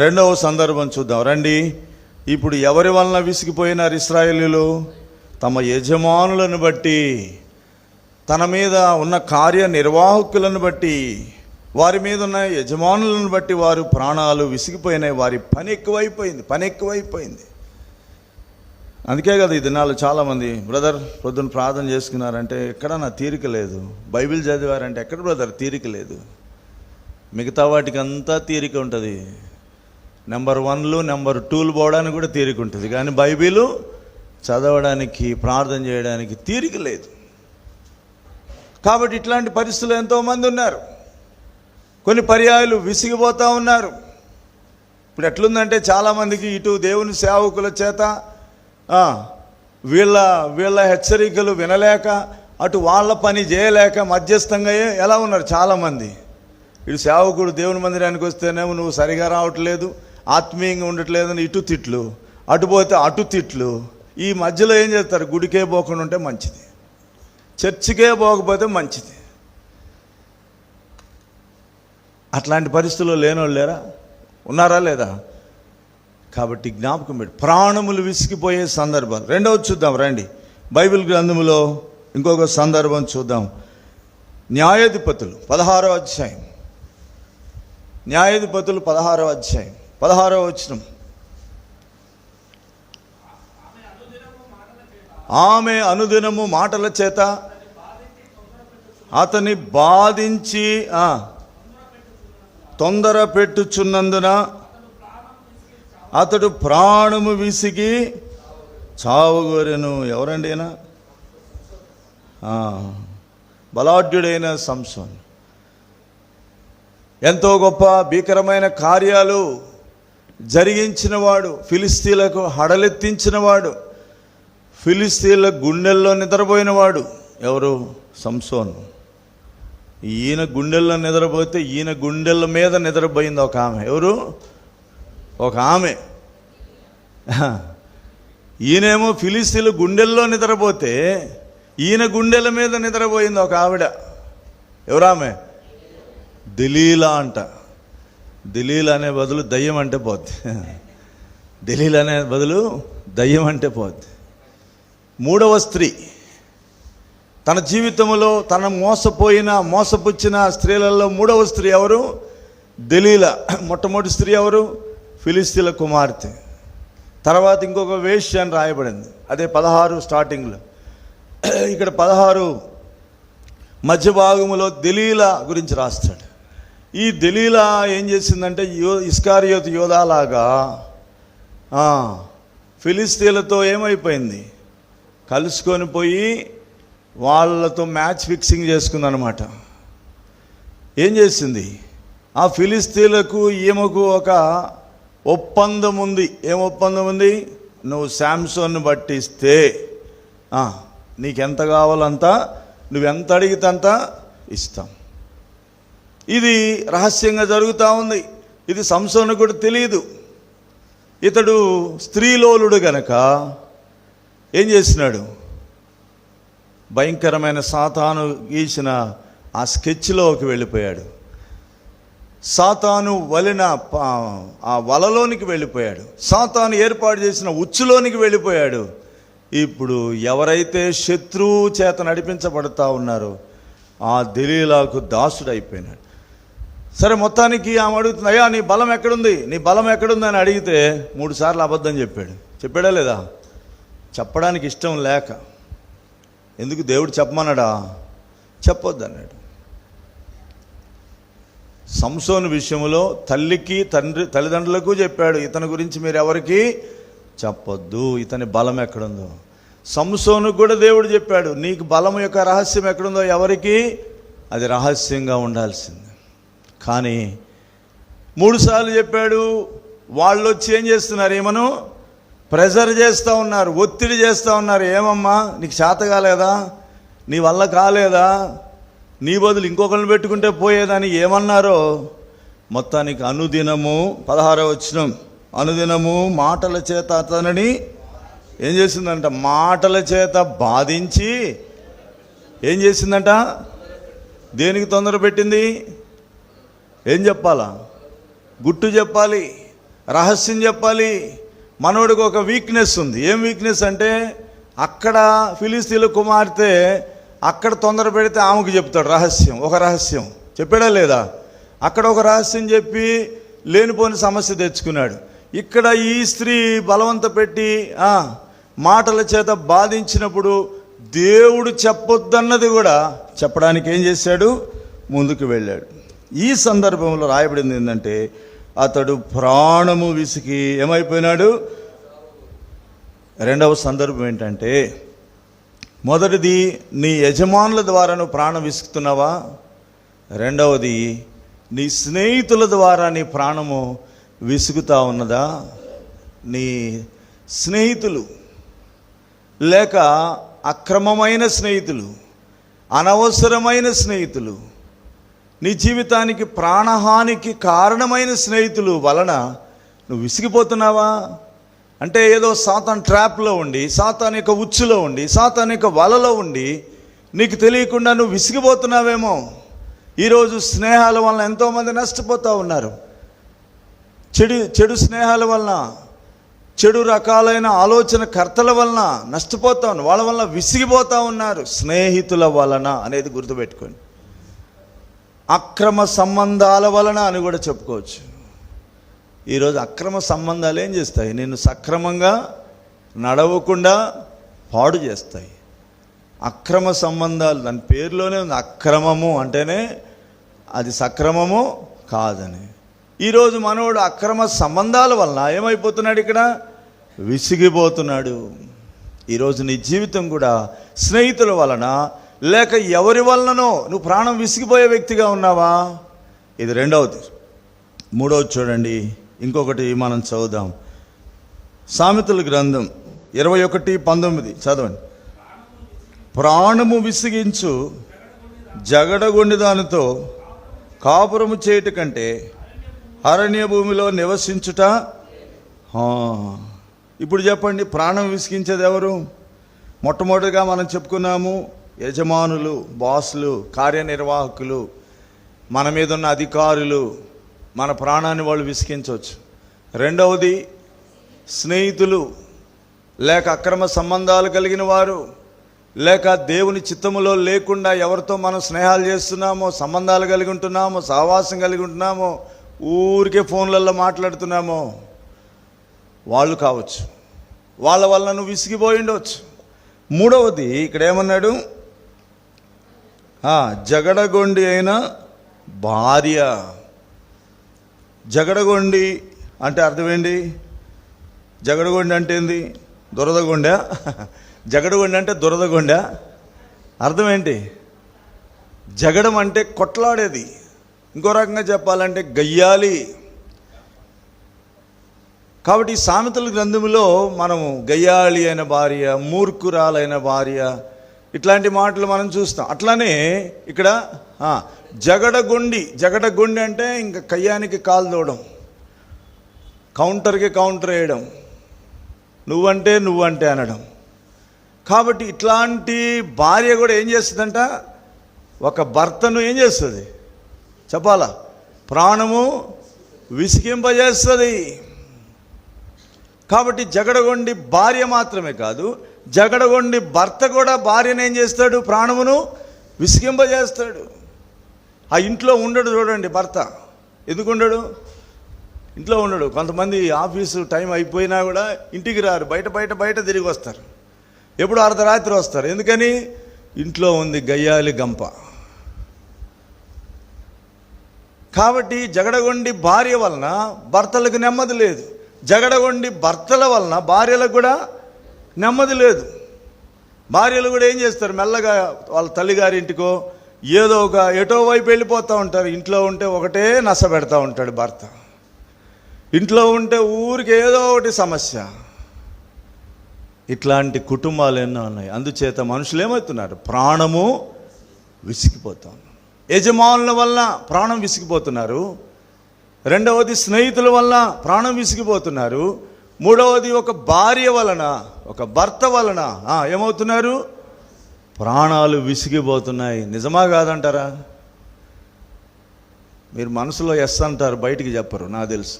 రెండవ సందర్భం చూద్దాం రండి. ఇప్పుడు ఎవరి వలన విసిగిపోయినారు ఇశ్రాయేలీయులు? తమ యజమానులను బట్టి, తన మీద ఉన్న కార్యనిర్వాహకులను బట్టి, వారి మీద ఉన్న యజమానులను బట్టి వారు ప్రాణాలు విసిగిపోయినాయి. వారి పని ఎక్కువైపోయింది. అందుకే కదా ఈ దినాలు చాలామంది, బ్రదర్ పొద్దున్న ప్రార్థన చేసుకున్నారంటే ఎక్కడ నా తీరిక లేదు, బైబిల్ చదివారంటే ఎక్కడ బ్రదర్ తీరిక లేదు. మిగతా వాటికి అంతా తీరిక ఉంటుంది, నెంబర్ 1లు నెంబర్ 2లు పోవడానికి కూడా తీరిక ఉంటుంది, కానీ బైబిల్ చదవడానికి ప్రార్థన చేయడానికి తీరిక లేదు. కాబట్టి ఇట్లాంటి పరిస్థితులు ఎంతోమంది ఉన్నారు. కొన్ని పర్యాయాలు విసిగిపోతూ ఉన్నారు. ఇప్పుడు ఎట్లుందంటే చాలామందికి ఇటు దేవుని సేవకుల చేత వీళ్ళ హెచ్చరికలు వినలేక, అటు వాళ్ళ పని చేయలేక మధ్యస్థంగా ఎలా ఉన్నారు చాలామంది. ఇటు సేవకుడు దేవుని మందిరానికి వస్తేనేమో నువ్వు సరిగా రావట్లేదు, ఆత్మీయంగా ఉండట్లేదని ఇటు తిట్లు, అటు పోతే అటు తిట్లు. ఈ మధ్యలో ఏం చేస్తారు, గుడికే పోకుండా ఉంటే మంచిది, చర్చికే పోకపోతే మంచిది. అట్లాంటి పరిస్థితుల్లో లేనోళ్ళు లేరా? ఉన్నారా లేదా? కాబట్టి జ్ఞాపకం పెట్టి ప్రాణములు విసిగిపోయే సందర్భాలు. రెండవది చూద్దాం రండి. బైబిల్ గ్రంథములో ఇంకొక సందర్భం చూద్దాం. న్యాయాధిపతులు 16వ అధ్యాయం. న్యాయాధిపతులు 16వ అధ్యాయం 16వ వచనం. ఆమె అనుదినము మాటల చేత అతని బాధించి తొందర పెట్టుచున్నందున అతడు ప్రాణము విసిగి చావుగోరెను. ఎవరండి అయినా? బలాఢ్యుడైన సంసోన్. ఎంతో గొప్ప భీకరమైన కార్యాలు జరిగించినవాడు, ఫిలిస్తీన్లకు హడలెత్తించినవాడు, ఫిలిస్తీన్ల గుండెల్లో నిద్రపోయినవాడు. ఎవరు? సంసోన్. ఈయన గుండెల్లో నిద్రపోతే ఈయన గుండెల మీద నిద్రపోయింది ఒక ఆమె. ఎవరు? ఒక ఆమె. ఈయనేమో ఫిలిస్తీన్ల గుండెల్లో నిద్రపోతే ఈయన గుండెల మీద నిద్రపోయింది ఒక ఆవిడ. ఎవరామె? దెలీలా అంట. దెలీలా అనే బదులు దయ్యం అంటే పోద్ది. దెలీలా అనే బదులు దయ్యం అంటే పోద్ది. 3వ స్త్రీ. తన జీవితంలో తన మోసపుచ్చిన స్త్రీలలో 3వ స్త్రీ ఎవరు? దెలీలా. మొట్టమొదటి స్త్రీ ఎవరు? ఫిలిస్తీన్ల కుమార్తె. తర్వాత ఇంకొక వేశ్య అని రాయబడింది, అదే 16 స్టార్టింగ్లో. ఇక్కడ 16 మధ్య భాగములో దెలీలా గురించి రాస్తాడు. ఈ దెలీలా ఏం చేసిందంటే ఇస్కారియోతు యోధాలాగా ఫిలిస్తీన్లతో ఏమైపోయింది, కలుసుకొని పోయి వాళ్ళతో మ్యాచ్ ఫిక్సింగ్ చేసుకుందనమాట. ఏం చేసింది, ఆ ఫిలిస్తీన్లకు ఈమెకు ఒక ఒప్పందం ఉంది. ఏం ఒప్పందం ఉంది, నువ్వు శాంసోన్ను పట్టిస్తే నీకెంత కావాలంత, నువ్వెంత అడిగితే అంత ఇస్తాం. ఇది రహస్యంగా జరుగుతూ ఉంది. ఇది సంసోను కూడా తెలియదు. ఇతడు స్త్రీలోలుడు గనక ఏం చేసినాడు, భయంకరమైన సాతాను గీసిన ఆ స్కెచ్లోకి వెళ్ళిపోయాడు. సాతాను వలన ఆ వలలోనికి వెళ్ళిపోయాడు. సాతాను ఏర్పాటు చేసిన ఉచ్చులోనికి వెళ్ళిపోయాడు. ఇప్పుడు ఎవరైతే శత్రువు చేత నడిపించబడతా ఉన్నారో ఆ దెలీలాకు దాసుడైపోయినాడు. సరే, మొత్తానికి ఆమె అడుగుతుంది, అయ్యా నీ బలం ఎక్కడుంది, నీ బలం ఎక్కడుంది అని అడిగితే 3 సార్లు అబద్ధం చెప్పాడా లేదా? చెప్పడానికి ఇష్టం లేక. ఎందుకు, దేవుడు చెప్పమన్నాడా? చెప్పొద్దు అన్నాడు. సంసోను విషయంలో తల్లిదండ్రులకు చెప్పాడు, ఇతని గురించి మీరు ఎవరికి చెప్పొద్దు, ఇతని బలం ఎక్కడుందో. సంసోను కూడా దేవుడు చెప్పాడు, నీకు బలం యొక్క రహస్యం ఎక్కడుందో ఎవరికి అది రహస్యంగా ఉండాల్సింది. కానీ 3 సార్లు చెప్పాడు. వాళ్ళు వచ్చి ఏం చేస్తున్నారు, ఏమను ప్రెజర్ చేస్తూ ఉన్నారు, ఒత్తిడి చేస్తూ ఉన్నారు. ఏమమ్మా నీకు చేత కాలేదా, నీ వల్ల కాలేదా, నీ బదులు ఇంకొకరిని పెట్టుకుంటే పోయేదని ఏమన్నారో. మొత్తానికి అనుదినము 16వ వచనం, అనుదినము మాటల చేత అతనిని ఏం చేసిందంట, మాటల చేత బాధించి ఏం చేసిందంట, దేనికి తొందర పెట్టింది, ఏం చెప్పాలా, గుట్టు చెప్పాలి, రహస్యం చెప్పాలి. మనోడికి ఒక వీక్నెస్ ఉంది. ఏం వీక్నెస్ అంటే, అక్కడ ఫిలిస్తీన్ల కుమార్తె అక్కడ తొందర పెడితే ఆమెకు చెప్తాడు రహస్యం, ఒక రహస్యం చెప్పాడా లేదా? అక్కడ ఒక రహస్యం చెప్పి లేనిపోని సమస్య తెచ్చుకున్నాడు. ఇక్కడ ఈ స్త్రీ బలవంత పెట్టి మాటల చేత బాధించినప్పుడు దేవుడు చెప్పొద్దన్నది కూడా చెప్పడానికి ఏం చేశాడు, ముందుకు వెళ్ళాడు. ఈ సందర్భంలో రాయబడింది ఏంటంటే, అతడు ప్రాణము విసికి ఏమైపోయినాడు. రెండవ సందర్భం ఏంటంటే, మొదటిది నీ యజమానుల ద్వారా నువ్వు ప్రాణం విసుకుతున్నావా, రెండవది నీ స్నేహితుల ద్వారా నీ ప్రాణము విసుగుతా ఉన్నదా. నీ స్నేహితులు లేక అక్రమమైన స్నేహితులు, అనవసరమైన స్నేహితులు, నీ జీవితానికి ప్రాణహానికి కారణమైన స్నేహితులు వలన నువ్వు విసిగిపోతున్నావా? అంటే ఏదో సాతాన్ ట్రాప్లో ఉండి, సాతాన్ యొక్క ఉచ్చులో ఉండి, సాతాన్ యొక్క వలలో ఉండి నీకు తెలియకుండా నువ్వు విసిగిపోతున్నావేమో. ఈరోజు స్నేహాల వలన ఎంతోమంది నష్టపోతూ ఉన్నారు. చెడు స్నేహాల వలన, చెడు రకాలైన ఆలోచన కర్తల వలన నష్టపోతాను, వాళ్ళ వలన విసిగిపోతూ ఉన్నారు. స్నేహితుల వలన అనేది గుర్తుపెట్టుకోండి. అక్రమ సంబంధాల వలన అని కూడా చెప్పుకోవచ్చు. ఈరోజు అక్రమ సంబంధాలు ఏం చేస్తాయి, నిన్ను సక్రమంగా నడవకుండా పాడు చేస్తాయి. అక్రమ సంబంధాలు, దాని పేరులోనే ఉంది, అక్రమము అంటేనే అది సక్రమము కాదని. ఈరోజు మనోడు అక్రమ సంబంధాల వలన ఏమైపోతున్నాడు, ఇక్కడ విసిగిపోతున్నాడు. ఈరోజు నీ జీవితం కూడా స్నేహితుల వలన లేక ఎవరి వలననో నువ్వు ప్రాణం విసిగిపోయే వ్యక్తిగా ఉన్నావా? ఇది రెండవది. మూడవది చూడండి, ఇంకొకటి మనం చదువుదాం. సామెతల గ్రంథం 21:19 చదవండి. ప్రాణము విసిగించు జగడగొండి దానితో కాపురము చేయుట కంటే అరణ్య భూమిలో నివసించుట. ఇప్పుడు చెప్పండి, ప్రాణం విసిగించేది ఎవరు? మొట్టమొదటిగా మనం చెప్పుకున్నాము, యజమానులు, బాసులు, కార్యనిర్వాహకులు, మన మీద ఉన్న అధికారులు, మన ప్రాణాన్ని వాళ్ళు విసిగించవచ్చు. రెండవది స్నేహితులు, లేక అక్రమ సంబంధాలు కలిగిన వారు, లేక దేవుని చిత్తములో లేకుండా ఎవరితో మనం స్నేహాలు చేస్తున్నామో, సంబంధాలు కలిగి ఉంటున్నామో, సహవాసం కలిగి ఉంటున్నామో, ఊరికే ఫోన్లలో మాట్లాడుతున్నామో వాళ్ళు కావచ్చు. వాళ్ళ వల్ల నువ్వు విసిగిపోయి ఉండవచ్చు. మూడవది ఇక్కడ ఏమన్నాడు, జగడగొండి అయిన భార్య. జగడగొండి అంటే అర్థం ఏంటి? జగడగొండి అంటే ఏంది? దురదగొండా? జగడగొండి అంటే దురదగొండా? అర్థం ఏంటి? జగడం అంటే కొట్లాడేది, ఇంకో రకంగా చెప్పాలంటే గయ్యాలి. కాబట్టి ఈ సామెతల గ్రంథంలో మనము గయ్యాళి అయిన భార్య, మూర్ఖురాలైన భార్య, ఇట్లాంటి మాటలు మనం చూస్తాం. అట్లానే ఇక్కడ జగడగొండి. జగడగొండి అంటే ఇంకా కయ్యానికి కాలు తోవడం, కౌంటర్కి కౌంటర్ వేయడం, నువ్వంటే అనడం. కాబట్టి ఇట్లాంటి భార్య కూడా ఏం చేస్తుందంట, ఒక భర్తను ఏం చేస్తుంది చెప్పాలా? ప్రాణము విసిగింపజేస్తుంది. కాబట్టి జగడగొండి భార్య మాత్రమే కాదు, జగడగొండి భర్త కూడా భార్యను ఏం చేస్తాడు? ప్రాణమును విసిగింపజేస్తాడు. ఆ ఇంట్లో ఉండడు. చూడండి, భర్త ఎందుకు ఉండడు? ఇంట్లో ఉండడు. కొంతమంది ఆఫీసు టైం అయిపోయినా కూడా ఇంటికి రారు, బయట తిరిగి వస్తారు. ఎప్పుడు అర్ధరాత్రి వస్తారు. ఎందుకని? ఇంట్లో ఉంది గయ్యాలి గంప. కాబట్టి జగడగొండి భార్య వలన భర్తలకు నెమ్మది లేదు, జగడగొండి భర్తల వలన భార్యలకు కూడా నెమ్మది లేదు. భార్యలు కూడా ఏం చేస్తారు? మెల్లగా వాళ్ళ తల్లిగారింటికో ఏదో ఒక ఎటో వైపు వెళ్ళిపోతూ ఉంటారు. ఇంట్లో ఉంటే ఒకటే నస పెడతా ఉంటాడు భర్త, ఇంట్లో ఉంటే ఊరికి ఏదో ఒకటి సమస్య. ఇట్లాంటి కుటుంబాలు ఎన్నో ఉన్నాయి. అందుచేత మనుషులు ఏమవుతున్నారు? ప్రాణము విసిగిపోతాం. యజమానుల వల్ల ప్రాణం విసిగిపోతున్నారు. రెండవది స్నేహితుల వల్ల ప్రాణం విసిగిపోతున్నారు. మూడవది ఒక భార్య వలన, ఒక భర్త వలన ఏమవుతున్నారు? ప్రాణాలు విసిగిపోతున్నాయి. నిజమా కాదంటారా? మీరు మనసులో ఎస్ అంటారు, బయటికి చెప్పరు, నాకు తెలుసు.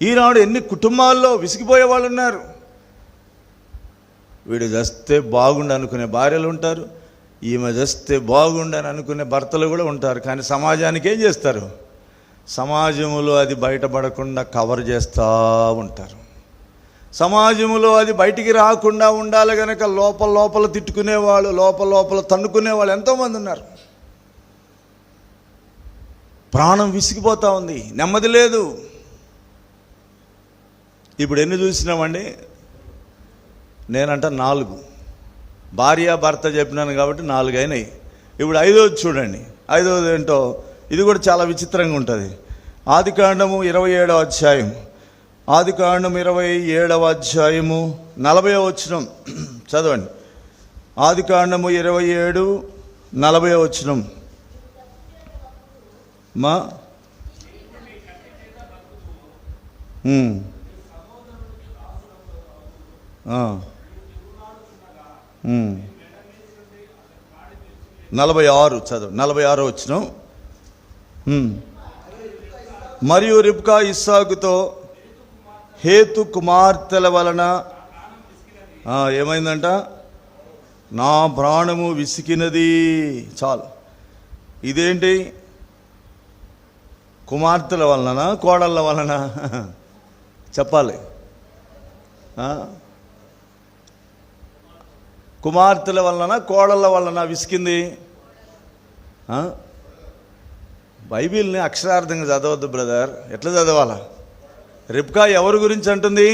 ఈనాడు ఎన్ని కుటుంబాల్లో విసిగిపోయే వాళ్ళు ఉన్నారు. వీడు చస్తే బాగుండు అనుకునే భార్యలు ఉంటారు, ఈమె చస్తే బాగుండని అనుకునే భర్తలు కూడా ఉంటారు. కానీ సమాజానికి ఏం చేస్తారు? సమాజంలో అది బయటపడకుండా కవర్ చేస్తూ ఉంటారు. సమాజంలో అది బయటికి రాకుండా ఉండాలి కనుక లోపల తిట్టుకునేవాళ్ళు, లోపల తన్నుకునేవాళ్ళు ఎంతోమంది ఉన్నారు. ప్రాణం విసిగిపోతూ ఉంది, నెమ్మది లేదు. ఇప్పుడు ఎన్ని చూసినామండి? నేనంట 4. భార్య భర్త చెప్పినాను కాబట్టి 4 అయినాయి. ఇప్పుడు 5వది చూడండి. 5వది ఏంటో, ఇది కూడా చాలా విచిత్రంగా ఉంటుంది. ఆదికాండము 27వ అధ్యాయం, ఆదికాండము 27వ అధ్యాయము 40వ వచనం చదవండి. ఆదికాండము 27 40వ వచనం. మా 46 చదువు. 46వ వచనం. మరియు రిబ్కా ఇస్సాకుతో హేతు కుమార్తెల వలన ఏమైందంట? నా ప్రాణము విసికినది. చాలు. ఇదేంటి? కుమార్తెల వలన, కోడళ్ళ వలన? చెప్పాలి. కుమార్తెల వలన, కోడళ్ళ వలన విసికింది. బైబిల్ని అక్షరార్థంగా చదవద్దు బ్రదర్. ఎట్లా చదవాలా? రిబ్కా ఎవరి గురించి అంటుంది?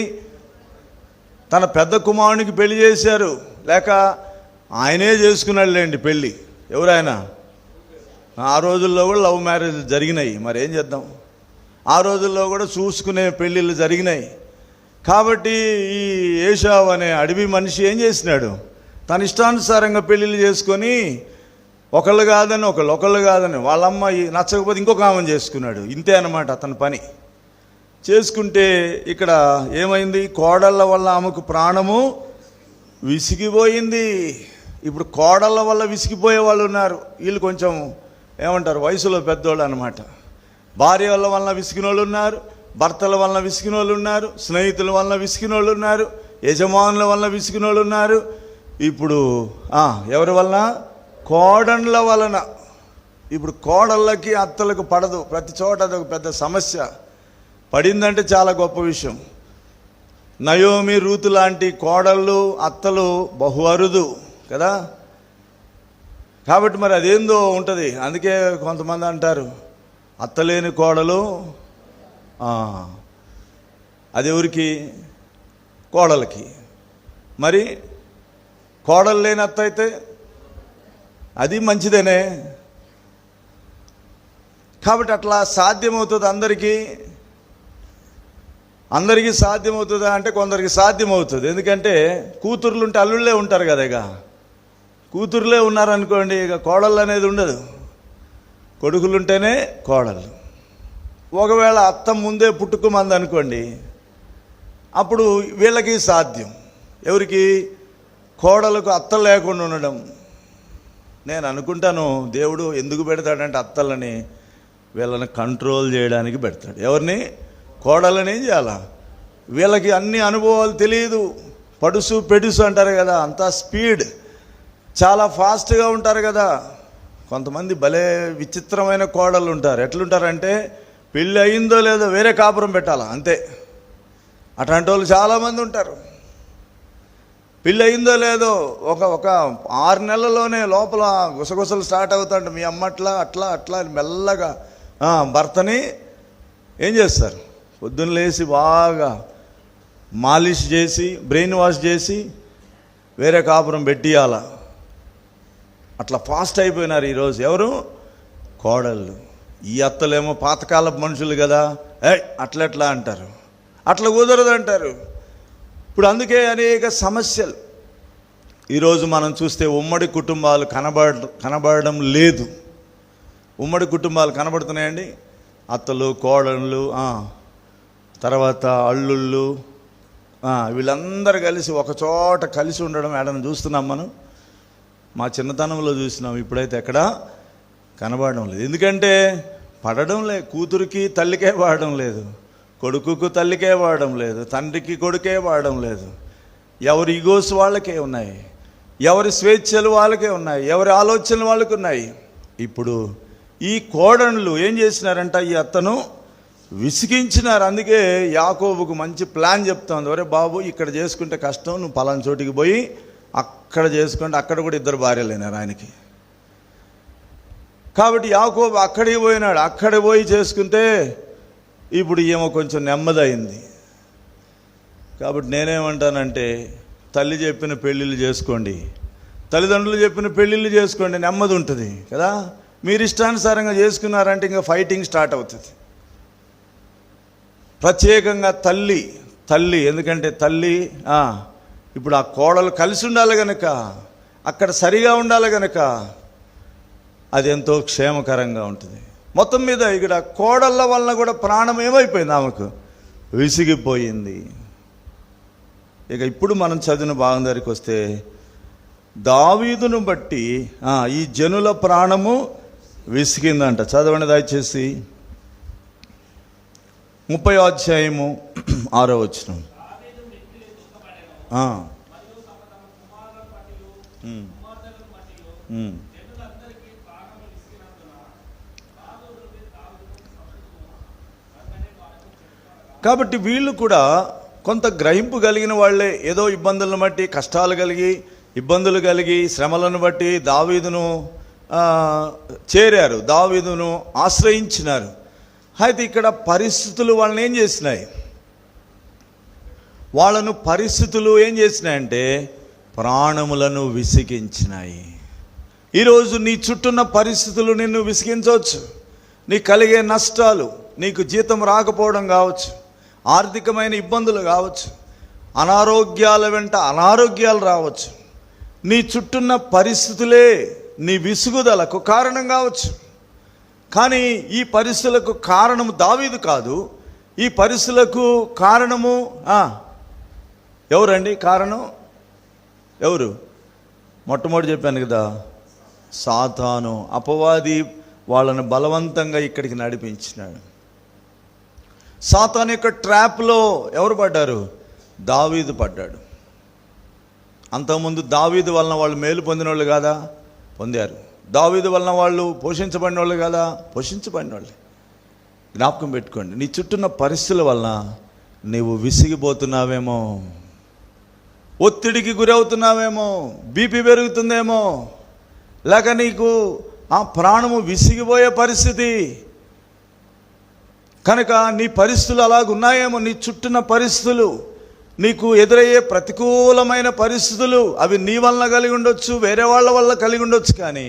తన పెద్ద కుమారునికి పెళ్లి చేశారు, లేక ఆయనే చేసుకున్నాడులేండి పెళ్ళి. ఎవరైనా? ఆ రోజుల్లో కూడా లవ్ మ్యారేజ్ జరిగినాయి. మరి ఏం చేద్దాం? ఆ రోజుల్లో కూడా చూసుకునే పెళ్ళిళ్ళు జరిగినాయి. కాబట్టి ఈ ఏషావు అనే అడవి మనిషి ఏం చేసినాడు? తన ఇష్టానుసారంగా పెళ్ళిళ్ళు చేసుకొని ఒకళ్ళు కాదని వాళ్ళమ్మ నచ్చకపోతే ఇంకొక ఆమెను చేసుకున్నాడు. ఇంతే అన్నమాట అతని పని. చేసుకుంటే ఇక్కడ ఏమైంది? కోడళ్ళ వల్ల ఆమెకు ప్రాణము విసిగిపోయింది. ఇప్పుడు కోడళ్ళ వల్ల విసిగిపోయే వాళ్ళు ఉన్నారు. వీళ్ళు కొంచెం ఏమంటారు, వయసులో పెద్దోళ్ళు అన్నమాట. భార్య వల్ల విసిగిన వాళ్ళు ఉన్నారు, భర్తల వల్ల విసిగిన వాళ్ళు ఉన్నారు, స్నేహితుల వల్ల విసిగిన వాళ్ళు ఉన్నారు, యజమానుల వల్ల విసిగిన వాళ్ళు ఉన్నారు. ఇప్పుడు ఎవరి వలన? కోడళ్ళ వలన. ఇప్పుడు కోడళ్ళకి అత్తలకు పడదు. ప్రతి చోట అదొక పెద్ద సమస్య. పడిందంటే చాలా గొప్ప విషయం. నయోమి, రూతు లాంటి కోడళ్ళు, అత్తలు బహు అరుదు కదా. కాబట్టి మరి అదేందో ఉంటుంది. అందుకే కొంతమంది అంటారు అత్తలేని కోడలు, అది ఎవరికి? కోడలకి. మరి కోడలు లేని అత్త అయితే అది మంచిదేనే. కాబట్టి అట్లా సాధ్యమవుతుంది అందరికీ సాధ్యమవుతుందా అంటే కొందరికి సాధ్యమవుతుంది. ఎందుకంటే కూతుర్లు ఉంటే అల్లుళ్ళే ఉంటారు కదా. ఇక కూతుర్లే ఉన్నారనుకోండి, ఇక కోడళ్ళు అనేది ఉండదు. కొడుకులుంటేనే కోడళ్ళు. ఒకవేళ అత్త ముందే పుట్టుకుమంది అనుకోండి, అప్పుడు వీళ్ళకి సాధ్యం. ఎవరికి? కోడలకు అత్త లేకుండా ఉండడం. నేను అనుకుంటాను దేవుడు ఎందుకు పెడతాడంటే అత్తలని వీళ్ళని కంట్రోల్ చేయడానికి పెడతాడు. ఎవరిని? కోడలని ఏం చేయాలా? వీళ్ళకి అన్ని అనుభవాలు తెలియదు. పడుసు పెడుసు అంటారు కదా, అంతా స్పీడ్, చాలా ఫాస్ట్గా ఉంటారు కదా. కొంతమంది భలే విచిత్రమైన కోడళ్ళు ఉంటారు. ఎట్లుంటారంటే పెళ్ళి అయిందో లేదో వేరే కాపురం పెట్టాలా అంతే. అట్లాంటి వాళ్ళు చాలామంది ఉంటారు. పెళ్ళి అయిందో లేదో ఒక 6 నెలల్లోనే లోపల గుసగుసలు స్టార్ట్ అవుతాడు. మీ అమ్మట్లా అట్లా అని మెల్లగా భర్తని ఏం చేస్తారు? పొద్దున్న లేచి బాగా మాలిష్ చేసి, బ్రెయిన్ వాష్ చేసి వేరే కాపురం పెట్టియాల. అట్లా ఫాస్ట్ అయిపోయినారు ఈరోజు. ఎవరు? కోడళ్ళు. ఈ అత్తలేమో పాతకాలపు మనుషులు కదా, అట్లా అంటారు, అట్లా కుదరదు అంటారు. ఇప్పుడు అందుకే అనేక సమస్యలు. ఈరోజు మనం చూస్తే ఉమ్మడి కుటుంబాలు కనబడడం లేదు. ఉమ్మడి కుటుంబాలు కనబడుతున్నాయండి. అత్తలు, కోడళ్ళు, తర్వాత అల్లుళ్ళు, వీళ్ళందరూ కలిసి ఒక చోట కలిసి ఉండడం ఏడని చూస్తున్నాం మనం. మా చిన్నతనంలో చూసినాం, ఇప్పుడైతే ఎక్కడా కనబడడం లేదు. ఎందుకంటే పడడం లేదు. కూతురికి తల్లికే వాడడం లేదు, కొడుకుకు తల్లికే వాడడం లేదు, తండ్రికి కొడుకే వాడడం లేదు. ఎవరి ఈగోస్ వాళ్ళకే ఉన్నాయి, ఎవరి స్వేచ్ఛలు వాళ్ళకే ఉన్నాయి, ఎవరి ఆలోచనలు వాళ్ళకు ఉన్నాయి. ఇప్పుడు ఈ కోడళ్ళు ఏం చేసినారంట? ఈ అత్తను విసిగించినారు. అందుకే యాకోబుకు మంచి ప్లాన్ చెప్తోంది. ఒరే బాబు, ఇక్కడ చేసుకుంటే కష్టం, నువ్వు పలానా చోటికి పోయి అక్కడ చేసుకుంటే, అక్కడ కూడా 2 భార్యలేనారు ఆయనకి. కాబట్టి యాకోబు అక్కడికి పోయినాడు. అక్కడ పోయి చేసుకుంటే ఇప్పుడు ఏమో కొంచెం నెమ్మదైంది. కాబట్టి నేనేమంటానంటే తల్లి చెప్పిన పెళ్ళిళ్ళు చేసుకోండి, తల్లిదండ్రులు చెప్పిన పెళ్ళిళ్ళు చేసుకోండి, నెమ్మది ఉంటుంది కదా. మీరు ఇష్టానుసారంగా చేసుకున్నారంటే ఇంకా ఫైటింగ్ స్టార్ట్ అవుతుంది. ప్రత్యేకంగా తల్లి ఎందుకంటే తల్లి ఇప్పుడు ఆ కోడలు కలిసి ఉండాలి కనుక, అక్కడ సరిగా ఉండాలి కనుక అది ఎంతో క్షేమకరంగా ఉంటుంది. మొత్తం మీద ఇక్కడ కోడళ్ళ వలన కూడా ప్రాణం ఏమైపోయింది? ఆమెకు విసిగిపోయింది. ఇక ఇప్పుడు మనం చదివిన భాగం దగ్గరికి వస్తే, దావీదును బట్టి ఈ జనుల ప్రాణము విసిగిందంట. చదవండి దయచేసి 30వ అధ్యాయము 6వ వచనం. కాబట్టి వీళ్ళు కూడా కొంత గ్రహింపు కలిగిన వాళ్ళే. ఏదో ఇబ్బందులను బట్టి, కష్టాలు కలిగి, ఇబ్బందులు కలిగి, శ్రమలను బట్టి దావీదును చేరారు, దావీదును ఆశ్రయించినారు. అయితే ఇక్కడ పరిస్థితులు వాళ్ళని ఏం చేసినాయి? వాళ్ళను పరిస్థితులు ఏం చేసినాయంటే ప్రాణములను విసిగించినాయి. ఈరోజు నీ చుట్టూన్న పరిస్థితులు నిన్ను విసిగించవచ్చు. నీకు కలిగే నష్టాలు, నీకు జీతం రాకపోవడం కావచ్చు, ఆర్థికమైన ఇబ్బందులు కావచ్చు, అనారోగ్యాల వెంట అనారోగ్యాలు రావచ్చు. నీ చుట్టూన్న పరిస్థితులే నీ విసుగుదలకు కారణం కావచ్చు. కానీ ఈ పరిస్థితులకు కారణము దావీదు కాదు. ఈ పరిస్థితులకు కారణము ఎవరండి? కారణం ఎవరు? మొట్టమొదటి చెప్పాను కదా, సాతాను, అపవాది వాళ్ళని బలవంతంగా ఇక్కడికి నడిపించినాడు. సాతాను యొక్క ట్రాప్లో ఎవరు పడ్డారు? దావీదు పడ్డాడు. అంతకుముందు దావీదు వలన వాళ్ళు మేలు పొందిన వాళ్ళు కాదా? పొందారు. దావీదు వలన వాళ్ళు పోషించబడిన వాళ్ళు కాదా? పోషించబడిన వాళ్ళు. జ్ఞాపకం పెట్టుకోండి, నీ చుట్టూన్న పరిస్థితుల వలన నీవు విసిగిపోతున్నావేమో, ఒత్తిడికి గురవుతున్నావేమో, బీపీ పెరుగుతుందేమో, లేక నీకు ఆ ప్రాణము విసిగిపోయే పరిస్థితి కనుక నీ పరిస్థితులు అలాగున్నాయేమో. నీ చుట్టూన్న పరిస్థితులు, నీకు ఎదురయ్యే ప్రతికూలమైన పరిస్థితులు అవి నీ వలన కలిగి ఉండొచ్చు, వేరే వాళ్ళ వల్ల కలిగి ఉండొచ్చు, కానీ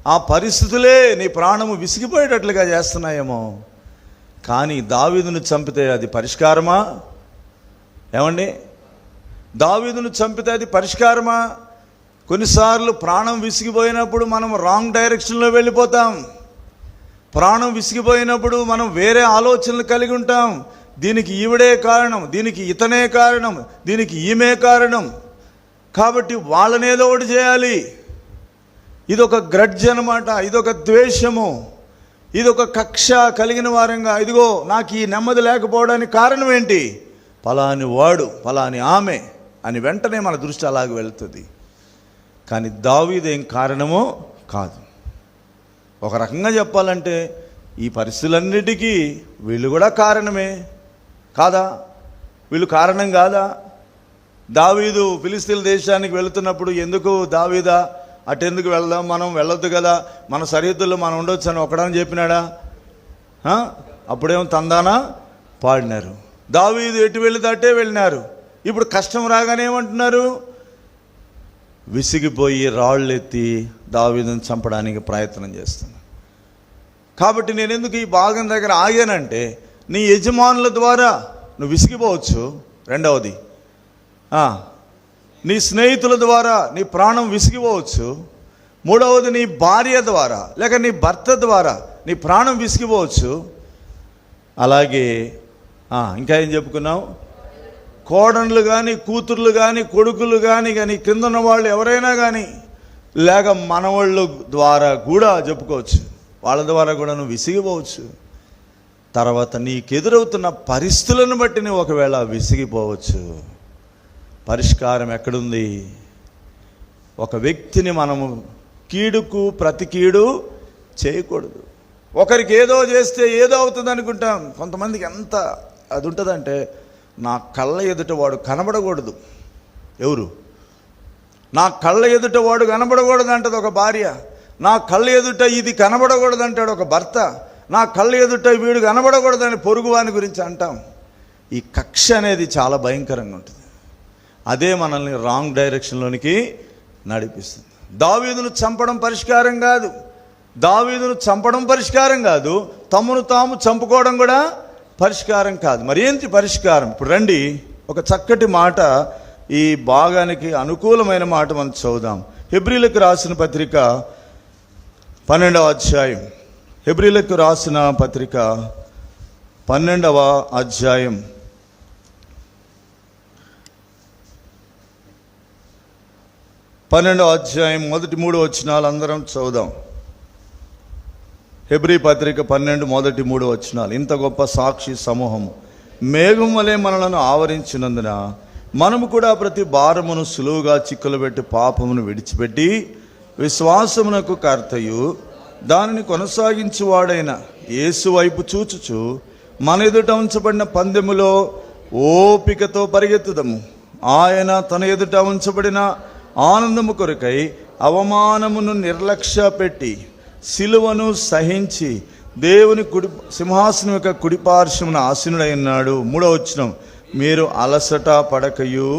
ఆ పరిస్థితులే నీ ప్రాణము విసిగిపోయేటట్లుగా చేస్తున్నాయేమో. కానీ దావీదును చంపితే అది పరిష్కారమా? ఏమండి, దావీదును చంపితే అది పరిష్కారమా? కొన్నిసార్లు ప్రాణం విసిగిపోయినప్పుడు మనం రాంగ్ డైరెక్షన్లో వెళ్ళిపోతాం. ప్రాణం విసిగిపోయినప్పుడు మనం వేరే ఆలోచనలు కలిగి ఉంటాం. దీనికి ఈవిడే కారణం, దీనికి ఇతనే కారణం, దీనికి ఈమె కారణం, కాబట్టి వాళ్ళనేదో ఒకటి చేయాలి. ఇదొక గ్రడ్జ్ అనమాట, ఇదొక ద్వేషము, ఇదొక కక్ష కలిగిన వారంగా, ఇదిగో నాకు ఈ నెమ్మది లేకపోవడానికి కారణం ఏంటి, ఫలాని వాడు, ఫలాని ఆమె అని వెంటనే మన దృష్టి అలాగే వెళ్తుంది. కానీ దావీదు ఏం కారణమో కాదు. ఒక రకంగా చెప్పాలంటే ఈ పరిస్థితులన్నిటికీ వీళ్ళు కూడా కారణమే కాదా? వీళ్ళు కారణం కాదా? దావీదు ఫిలిస్తీన్ల దేశానికి వెళుతున్నప్పుడు ఎందుకు దావీదా అటెందుకు వెళ్దాం, మనం వెళ్ళొద్దు కదా, మన సరిహద్దుల్లో మనం ఉండొచ్చు అని ఒకడని చెప్పినాడా? అప్పుడేమో తందానా పాడినారు. దావీదు ఎటు వెళితే అట్టే వెళ్ళినారు. ఇప్పుడు కష్టం రాగానే ఏమంటున్నారు? విసిగిపోయి రాళ్ళు ఎత్తి దావీదును చంపడానికి ప్రయత్నం చేస్తున్నారు. కాబట్టి నేను ఎందుకు ఈ భాగం దగ్గర ఆగానంటే, నీ యజమానుల ద్వారా నువ్వు విసిగిపోవచ్చు, రెండవది నీ స్నేహితుల ద్వారా నీ ప్రాణం విసిగిపోవచ్చు, మూడవది నీ భార్య ద్వారా లేక నీ భర్త ద్వారా నీ ప్రాణం విసిగిపోవచ్చు. అలాగే ఇంకా ఏం చెప్పుకున్నావు? కోడన్లు కానీ, కూతుర్లు కానీ, కొడుకులు కానీ కింద ఉన్న వాళ్ళు ఎవరైనా కానీ, లేక మనవాళ్ళ ద్వారా కూడా చెప్పుకోవచ్చు, వాళ్ళ ద్వారా కూడా నువ్వు విసిగిపోవచ్చు. తర్వాత నీకెదురవుతున్న పరిస్థితులను బట్టి నువ్వు ఒకవేళ విసిగిపోవచ్చు. పరిష్కారం ఎక్కడుంది? ఒక వ్యక్తిని మనము కీడుకు ప్రతి కీడు చేయకూడదు. ఒకరికి ఏదో చేస్తే ఏదో అవుతుంది అనుకుంటాం. కొంతమందికి ఎంత అది ఉంటుందంటే, నా కళ్ళ ఎదుట వాడు కనబడకూడదు. ఎవరు? నా కళ్ళ ఎదుట వాడు కనబడకూడదు అంటది ఒక భార్య. నా కళ్ళ ఎదుట ఇది కనబడకూడదు అంటాడు ఒక భర్త. నా కళ్ళ ఎదుట వీడు కనబడకూడదని పొరుగువాని గురించి అంటాం. ఈ కక్ష అనేది చాలా భయంకరంగా ఉంటుంది. అదే మనల్ని రాంగ్ డైరెక్షన్లోనికి నడిపిస్తుంది. దావీదును చంపడం పరిష్కారం కాదు, దావీదును చంపడం పరిష్కారం కాదు, తమను తాము చంపుకోవడం కూడా పరిష్కారం కాదు. మరి ఏంటి పరిష్కారం? ఇప్పుడు రండి, ఒక చక్కటి మాట, ఈ భాగానికి అనుకూలమైన మాట మనం చదువుదాం. హెబ్రీలకు రాసిన పత్రిక 12వ అధ్యాయం. హెబ్రీలకు రాసిన పత్రిక 12వ అధ్యాయం 12వ అధ్యాయం మొదటి 3 వచనాలు అందరం చదువుదాం. హెబ్రీ పత్రిక 12 మొదటి 3 వచనాలు. ఇంత గొప్ప సాక్షి సమూహము మేఘం వలె మనలను ఆవరించినందున మనము కూడా ప్రతి భారమును సులువుగా చిక్కులు పెట్టి పాపమును విడిచిపెట్టి విశ్వాసమునకు కర్తయు దానిని కొనసాగించువాడైన యేసు వైపు చూచుచు మన ఎదుట ఉంచబడిన పందెములో ఓపికతో పరిగెత్తుదము. ఆయన తన ఎదుట ఉంచబడిన ఆనందము కొరకై అవమానమును నిర్లక్ష్య పెట్టి సిలువను సహించి దేవుని సింహాసనం యొక్క కుడిపార్శ్వమున ఆసీనుడై ఉన్నాడు. 3వ వచనం, మీరు అలసట పడకయు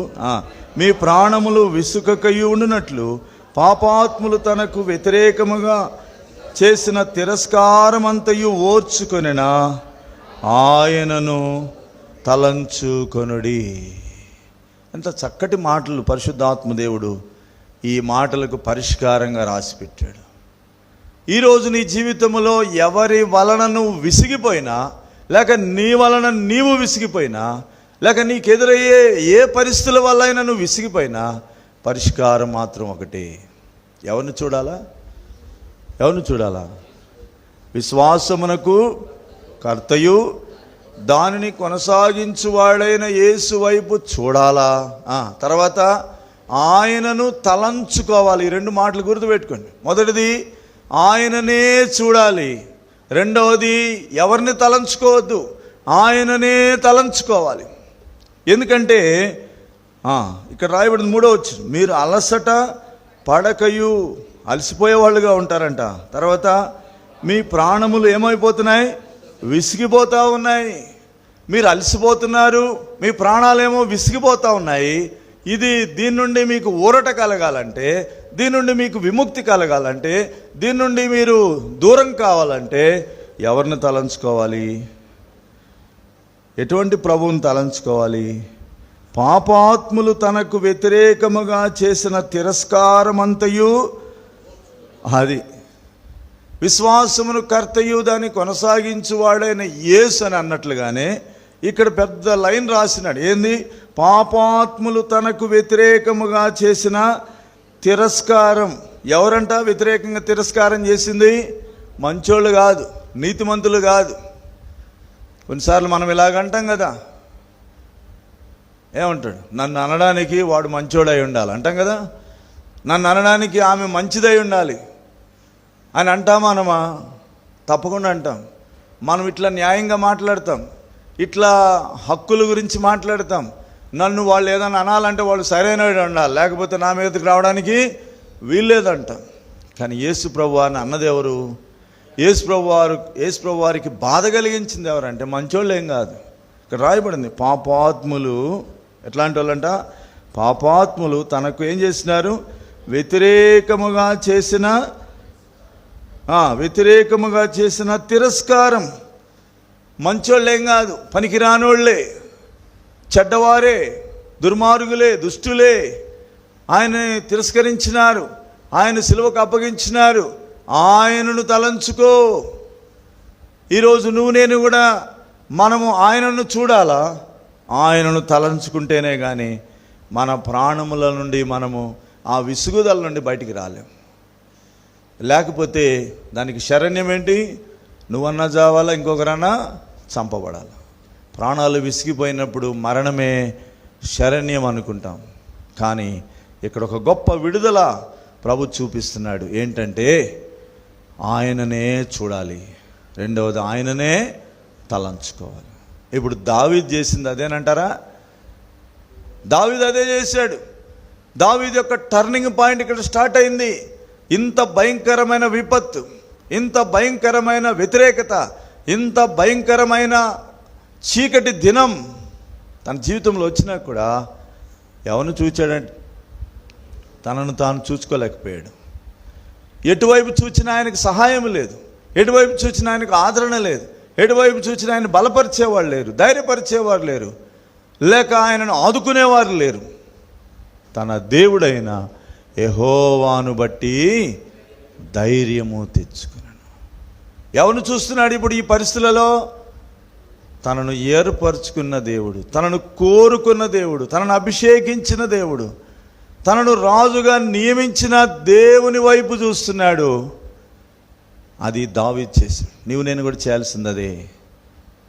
మీ ప్రాణములు విసుకకయు ఉండునట్లు పాపాత్ములు తనకు వ్యతిరేకముగా చేసిన తిరస్కారమంతయు ఓర్చుకొనినా ఆయనను తలంచుకొనుడి. ఎంత చక్కటి మాటలు పరిశుద్ధాత్మ దేవుడు ఈ మాటలకు పరిష్కారంగా రాసిపెట్టాడు. ఈరోజు నీ జీవితంలో ఎవరి వలన నువ్వు విసిగిపోయినా, లేక నీ వలన నీవు విసిగిపోయినా, లేక నీకెదురయ్యే ఏ పరిస్థితుల వల్ల అయినా నువ్వు విసిగిపోయినా, పరిష్కారం మాత్రం ఒకటే. ఎవరిని చూడాలా? ఎవరిని చూడాలా? విశ్వాసమునకు కర్తయు దానిని కొనసాగించువాడైన యేసు వైపు చూడాలా. తర్వాత ఆయనను తలంచుకోవాలి. ఈ 2 మాటలు గుర్తుపెట్టుకోండి. మొదటిది ఆయననే చూడాలి, రెండవది ఎవరిని తలంచుకోవద్దు, ఆయననే తలంచుకోవాలి. ఎందుకంటే ఇక్కడ రాయబడింది 3వ వచనం, మీరు అలసట పడకయు, అలసిపోయేవాళ్ళుగా ఉంటారంట. తర్వాత మీ ప్రాణములు ఏమైపోతున్నాయి, విసిగిపోతూ ఉన్నాయి. మీరు అలసిపోతున్నారు, మీ ప్రాణాలేమో విసిగిపోతూ ఉన్నాయి. దీని నుండి మీకు ఊరట కలగాలంటే, దీని నుండి మీకు విముక్తి కలగాలంటే, దీని నుండి మీరు దూరం కావాలంటే ఎవరిని తలంచుకోవాలి? ఎటువంటి ప్రభువుని తలంచుకోవాలి? పాపాత్ములు తనకు వ్యతిరేకముగా చేసిన తిరస్కారమంతయు, అది విశ్వాసమును కర్తయు దాన్ని కొనసాగించువాడైన యేసు అని అన్నట్లుగానే ఇక్కడ పెద్ద లైన్ రాసినాడు. ఏంది? పాపాత్ములు తనకు వ్యతిరేకముగా చేసిన తిరస్కారం. ఎవరంట వ్యతిరేకంగా తిరస్కారం చేసింది? మంచోళ్ళు కాదు, నీతిమంతులు కాదు. కొన్నిసార్లు మనం ఇలాగంటాం కదా, ఏమంటాడు, నన్ను అనడానికి వాడు మంచోడై ఉండాలి అంటాం కదా, నన్ను అనడానికి ఆమె మంచిదై ఉండాలి అని అంటామా? అనమా? తప్పకుండా అంటాం. మనం ఇట్లా న్యాయంగా మాట్లాడతాం, ఇట్లా హక్కుల గురించి మాట్లాడతాం. నన్ను వాళ్ళు ఏదైనా అనాలంటే వాళ్ళు సరైనవాడు ఉండాలి, లేకపోతే నా మీదకి రావడానికి వీల్లేదంటాం. కానీ యేసు ప్రభు అని అన్నది ఎవరు? యేసు ప్రభు వారికి బాధ కలిగించింది ఎవరంటే మంచోళ్ళు ఏం కాదు. ఇక్కడ రాయబడింది, పాపాత్ములు ఎట్లాంటి వాళ్ళంట? పాపాత్ములు తనకు ఏం చేసినారు? వ్యతిరేకముగా చేసిన తిరస్కారం. మంచోళ్ళేం కాదు, పనికిరానోళ్ళే, చెడ్డవారే, దుర్మార్గులే, దుష్టులే. ఆయన్ని తిరస్కరించినారు, ఆయన సిలువకు అప్పగించినారు. ఆయనను తలంచుకో. ఈరోజు నువ్వు నేను కూడా మనము ఆయనను చూడాలా? ఆయనను తలంచుకుంటేనే కానీ మన ప్రాణముల నుండి మనము ఆ విసుగుదల నుండి బయటికి రాలేము. లేకపోతే దానికి శరణ్యం ఏంటి? నువ్వన్నా చావాలా, ఇంకొకరన్నా చంపబడాలి. ప్రాణాలు విసిగిపోయినప్పుడు మరణమే శరణ్యం అనుకుంటాం. కానీ ఇక్కడ ఒక గొప్ప విడుదల ప్రభు చూపిస్తున్నాడు. ఏంటంటే ఆయననే చూడాలి, రెండవది ఆయననే తలంచుకోవాలి. ఇప్పుడు దావీదు చేసింది అదేనంటారా? దావీదు అదే చేశాడు. దావీదు యొక్క టర్నింగ్ పాయింట్ ఇక్కడ స్టార్ట్ అయింది. ఇంత భయంకరమైన విపత్తు, ఇంత భయంకరమైన వ్యతిరేకత, ఇంత భయంకరమైన చీకటి దినం తన జీవితంలో వచ్చినా కూడా ఎవరిని చూచాడంటే తనను తాను చూసుకోలేకపోయాడు. ఎటువైపు చూచినా ఆయనకు సహాయం లేదు, ఎటువైపు చూచినా ఆయనకు ఆదరణ లేదు, ఎటువైపు చూచినా ఆయన బలపరిచేవాళ్ళు లేరు, ధైర్యపరిచేవారు లేరు, లేక ఆయనను ఆదుకునేవారు లేరు. తన దేవుడైన యెహోవాను బట్టి ధైర్యము తెచ్చుకున్నాను. ఎవరిని చూస్తున్నాడు ఇప్పుడు ఈ పరిస్థితులలో? తనను ఏర్పరచుకున్న దేవుడు, తనను కోరుకున్న దేవుడు, తనను అభిషేకించిన దేవుడు, తనను రాజుగా నియమించిన దేవుని వైపు చూస్తున్నాడు. అది దావీదు చేశాడు. నీవు నేను కూడా చేయాల్సింది అదే.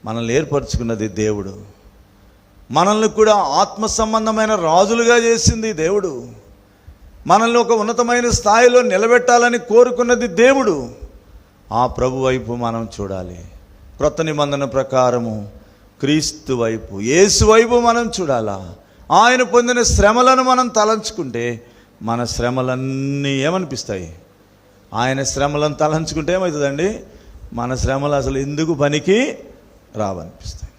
మనల్ని ఏర్పరచుకున్నది దేవుడు, మనల్ని కూడా ఆత్మ సంబంధమైన రాజులుగా చేసింది దేవుడు, మనల్ని ఒక ఉన్నతమైన స్థాయిలో నిలబెట్టాలని కోరుకున్నది దేవుడు. ఆ ప్రభు వైపు మనం చూడాలి. క్రొత్త నిబంధన ప్రకారము క్రీస్తు వైపు, యేసు వైపు మనం చూడాలా. ఆయన పొందిన శ్రమలను మనం తలంచుకుంటే మన శ్రమలన్నీ ఏమనిపిస్తాయి? ఆయన శ్రమలను తలంచుకుంటే ఏమవుతుందండి? మన శ్రమలు అసలు ఎందుకు పనికి రావనిపిస్తాయి.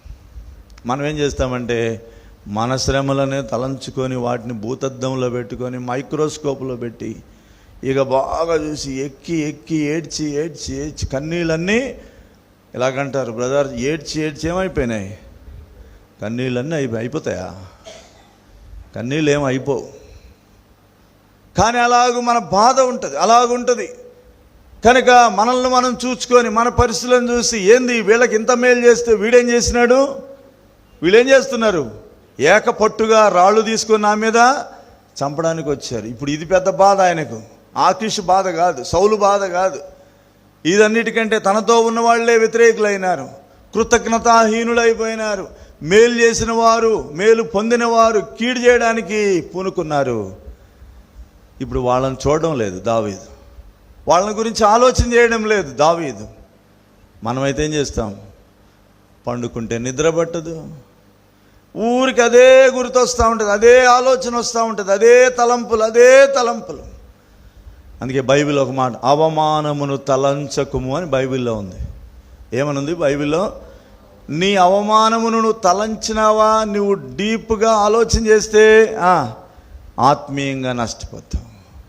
మనం ఏం చేస్తామంటే మన శ్రమలనే తలంచుకొని వాటిని భూతద్దంలో పెట్టుకొని మైక్రోస్కోప్లో పెట్టి ఇక బాగా చూసి ఎక్కి ఎక్కి ఏడ్చి ఏడ్చి ఏడ్చి కన్నీళ్ళన్నీ ఇలాగంటారు, బ్రదర్ ఏడ్చి ఏడ్చి ఏమైపోయినాయి? కన్నీళ్ళన్నీ అయిపోతాయా? కన్నీళ్ళు ఏం అయిపోవు. కానీ అలాగూ మన బాధ ఉంటుంది, అలాగుంటుంది. కనుక మనల్ని మనం చూసుకొని మన పరిస్థితులను చూసి ఏంది వీళ్ళకి ఇంత మేలు చేస్తే వీడేం చేసినాడు, వీళ్ళేం చేస్తున్నారు? ఏకపట్టుగా రాళ్ళు తీసుకొని నా మీద చంపడానికి వచ్చారు. ఇప్పుడు ఇది పెద్ద బాధ ఆయనకు. ఆకీషు బాధ కాదు, సౌలు బాధ కాదు. ఇదన్నిటికంటే తనతో ఉన్న వాళ్ళే వ్యతిరేకులైనారు, కృతజ్ఞతాహీనులైపోయినారు. మేలు చేసిన వారు, మేలు పొందిన వారు కీడు చేయడానికి పూనుకున్నారు. ఇప్పుడు వాళ్ళని చూడడం లేదు దావీదు, వాళ్ళని గురించి ఆలోచన చేయడం లేదు దావీదు. మనమైతే ఏం చేస్తాం? పండుకుంటే నిద్ర పట్టదు, ఊరికి అదే గుర్తొస్తూ ఉంటుంది, అదే ఆలోచన వస్తూ ఉంటుంది, అదే తలంపులు. అందుకే బైబిల్ ఒక మాట, అవమానమును తలంచకుము అని బైబిల్లో ఉంది. ఏమనుంది బైబిల్లో? నీ అవమానమును నువ్వు తలంచినావా, నువ్వు డీప్గా ఆలోచన చేస్తే ఆత్మీయంగా నష్టపోతావు.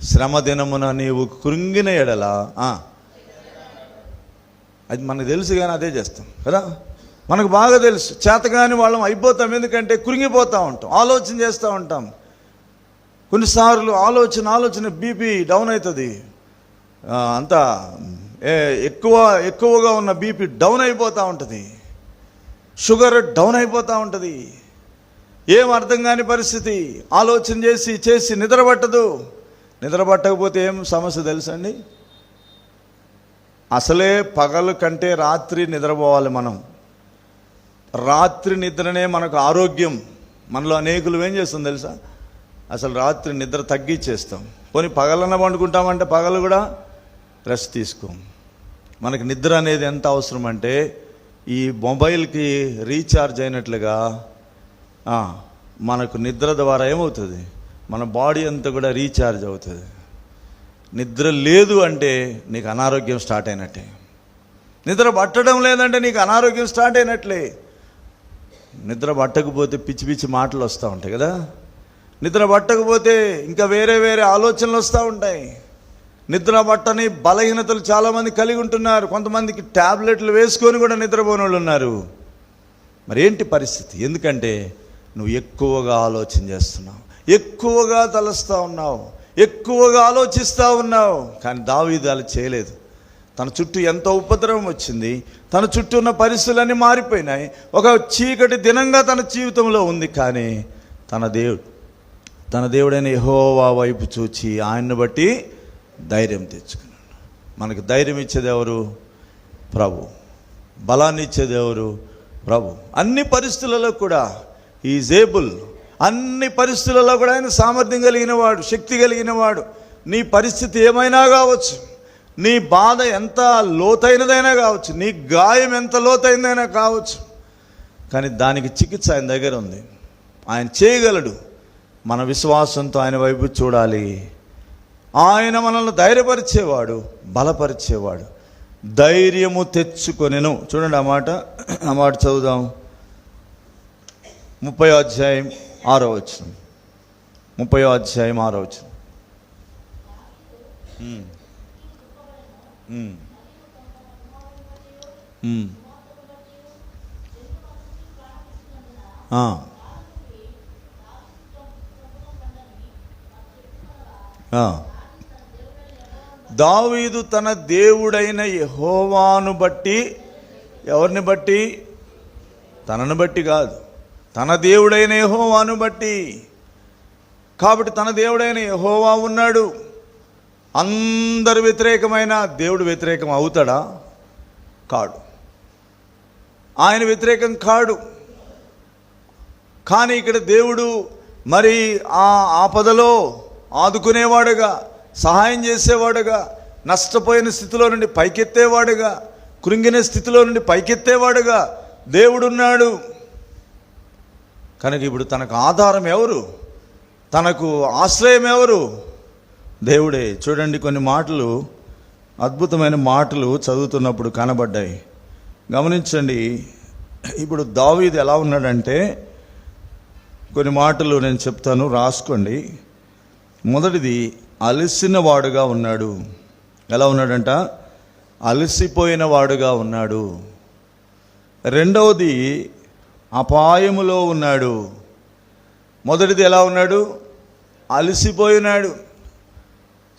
శ్రమ దినమున నీవు కృంగిన ఎడల, అది మనకు తెలుసు కానీ అదే చేస్తాం కదా, మనకు బాగా తెలుసు. చేతగాని వాళ్ళం అయిపోతాం, ఎందుకంటే కృంగిపోతూ ఉంటాం, ఆలోచన చేస్తూ ఉంటాం. కొన్నిసార్లు ఆలోచన బీపీ డౌన్ అవుతుంది, అంతా ఎక్కువగా ఉన్న బీపీ డౌన్ అయిపోతూ ఉంటుంది, షుగర్ డౌన్ అయిపోతూ ఉంటుంది. ఏం అర్థం కాని పరిస్థితి. ఆలోచన చేసి నిద్ర పట్టదు. నిద్ర పట్టకపోతే ఏం సమస్య తెలుసండి? అసలే పగలు కంటే రాత్రి నిద్రపోవాలి మనం. రాత్రి నిద్రనే మనకు ఆరోగ్యం. మనలో అనేకులు ఏం చేస్తాం తెలుసా? అసలు రాత్రి నిద్ర తగ్గించేస్తాం. పోనీ పగలన్న పండుకుంటామంటే పగలు కూడా రెస్ట్ తీసుకోం. మనకి నిద్ర అనేది ఎంత అవసరం అంటే, ఈ మొబైల్కి రీఛార్జ్ అయినట్లుగా మనకు నిద్ర ద్వారా ఏమవుతుంది, మన బాడీ అంతా కూడా రీఛార్జ్ అవుతుంది. నిద్ర లేదు అంటే నీకు అనారోగ్యం స్టార్ట్ అయినట్టే. నిద్ర పట్టడం లేదంటే నీకు అనారోగ్యం స్టార్ట్ అయినట్లే. నిద్ర పట్టకపోతే పిచ్చి మాటలు వస్తూ ఉంటాయి కదా. నిద్ర పట్టకపోతే ఇంకా వేరే ఆలోచనలు వస్తూ ఉంటాయి. నిద్ర పట్టని బలహీనతలు చాలామంది కలిగి ఉంటున్నారు. కొంతమందికి ట్యాబ్లెట్లు వేసుకొని కూడా నిద్రపోని వాళ్ళు ఉన్నారు. మరేంటి పరిస్థితి? ఎందుకంటే నువ్వు ఎక్కువగా ఆలోచన చేస్తున్నావు, ఎక్కువగా తలస్తూ ఉన్నావు, ఎక్కువగా ఆలోచిస్తూ ఉన్నావు. కానీ దావీదు అలా చేయలేదు. తన చుట్టూ ఎంతో ఉపద్రవం వచ్చింది, తన చుట్టూ ఉన్న పరిస్థితులన్నీ మారిపోయినాయి. ఒక చీకటి దినంగా తన జీవితంలో ఉంది. కానీ తన దేవుడైన యెహోవా వైపు చూచి ఆయన్ని బట్టి ధైర్యం తెచ్చుకున్నాడు. మనకు ధైర్యం ఇచ్చేది ఎవరు? ప్రభు. బలాన్ని ఇచ్చేది ఎవరు? ప్రభు. అన్ని పరిస్థితులలో కూడా ఈజ్ ఏబుల్. అన్ని పరిస్థితులలో కూడా ఆయన సామర్థ్యం కలిగిన వాడు, శక్తి కలిగిన వాడు. నీ పరిస్థితి ఏమైనా కావచ్చు, నీ బాధ ఎంత లోతైనదైనా కావచ్చు, నీ గాయం ఎంత లోతైనదైనా కావచ్చు, కానీ దానికి చికిత్స ఆయన దగ్గర ఉంది. ఆయన చేయగలడు. మన విశ్వాసంతో ఆయన వైపు చూడాలి. ఆయన మనల్ని ధైర్యపరిచేవాడు, బలపరిచేవాడు. ధైర్యము తెచ్చుకొనెను. చూడండి ఆ మాట చదువుదాం. 30వ అధ్యాయం 6వ వచనం. 30వ అధ్యాయం 6వ వచనం. దావీదు తన దేవుడైన యెహోవాను బట్టి, ఎవరిని బట్టి? తనను బట్టి కాదు, తన దేవుడైన యెహోవాను బట్టి. కాబట్టి తన దేవుడైన యెహోవా ఉన్నాడు. అందరు వ్యతిరేకమైన దేవుడు వ్యతిరేకం అవుతాడా? కాడు. ఆయన వ్యతిరేకం కాడు. కానీ ఇక్కడ దేవుడు మరి ఆ ఆపదలో ఆదుకునేవాడుగా, సహాయం చేసేవాడుగా, నష్టపోయిన స్థితిలో నుండి పైకెత్తేవాడుగా, కృంగిన స్థితిలో నుండి పైకెత్తేవాడుగా దేవుడున్నాడు. కనుక ఇప్పుడు తనకు ఆధారం ఎవరు? తనకు ఆశ్రయం ఎవరు? దేవుడే. చూడండి, కొన్ని మాటలు, అద్భుతమైన మాటలు చదువుతున్నప్పుడు కనబడ్డాయి. గమనించండి. ఇప్పుడు దావీదు ఎలా ఉన్నాడంటే, కొన్ని మాటలు నేను చెప్తాను, రాసుకోండి. మొదటిది, అలసిన వాడుగా ఉన్నాడు. ఎలా ఉన్నాడంట? అలసిపోయిన వాడుగా ఉన్నాడు. రెండవది, అపాయములో ఉన్నాడు. మొదటిది ఎలా ఉన్నాడు? అలసిపోయినాడు,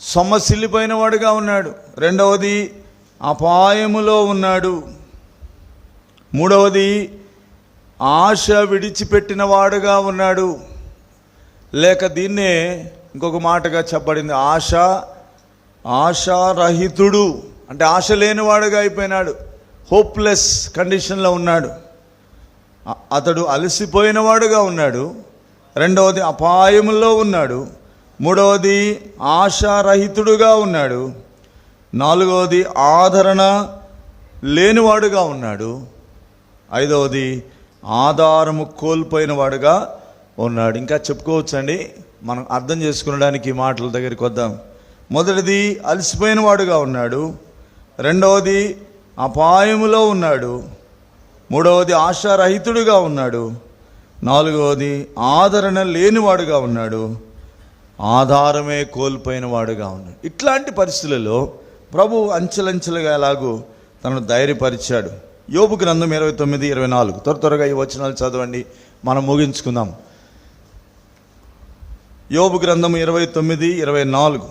సొమ్మసిల్లిపోయిన వాడుగా ఉన్నాడు. రెండవది, అపాయములో ఉన్నాడు. మూడవది, ఆశ విడిచిపెట్టిన వాడుగా ఉన్నాడు. లేక దీన్నే ఇంకొక మాటగా చెప్పబడింది, ఆశారహితుడు. అంటే ఆశ లేనివాడుగా అయిపోయినాడు, హోప్లెస్ కండిషన్లో ఉన్నాడు. అతడు అలసిపోయిన వాడుగా ఉన్నాడు. రెండవది, అపాయములో ఉన్నాడు. మూడవది, ఆశారహితుడుగా ఉన్నాడు. నాలుగవది, ఆదరణ లేనివాడుగా ఉన్నాడు. ఐదవది, ఆధారము కోల్పోయిన వాడుగా ఉన్నాడు. ఇంకా చెప్పుకోవచ్చండి, మనం అర్థం చేసుకునడానికి ఈ మాటల దగ్గరికి వద్దాం. మొదటిది అలసిపోయిన వాడుగా ఉన్నాడు, రెండవది అపాయములో ఉన్నాడు, మూడవది ఆశారహితుడుగా ఉన్నాడు, నాలుగవది ఆదరణ లేనివాడుగా ఉన్నాడు, ఆధారమే కోల్పోయిన వాడుగా ఉన్నాడు. ఇట్లాంటి పరిస్థితులలో ప్రభు అంచెలంచెలుగా ఎలాగూ తనను ధైర్యపరిచాడు. యోబు గ్రంథం 29:24 త్వరగా ఈ వచనాలు చదవండి, మనం ముగించుకుందాం. యోబు గ్రంథం 29:24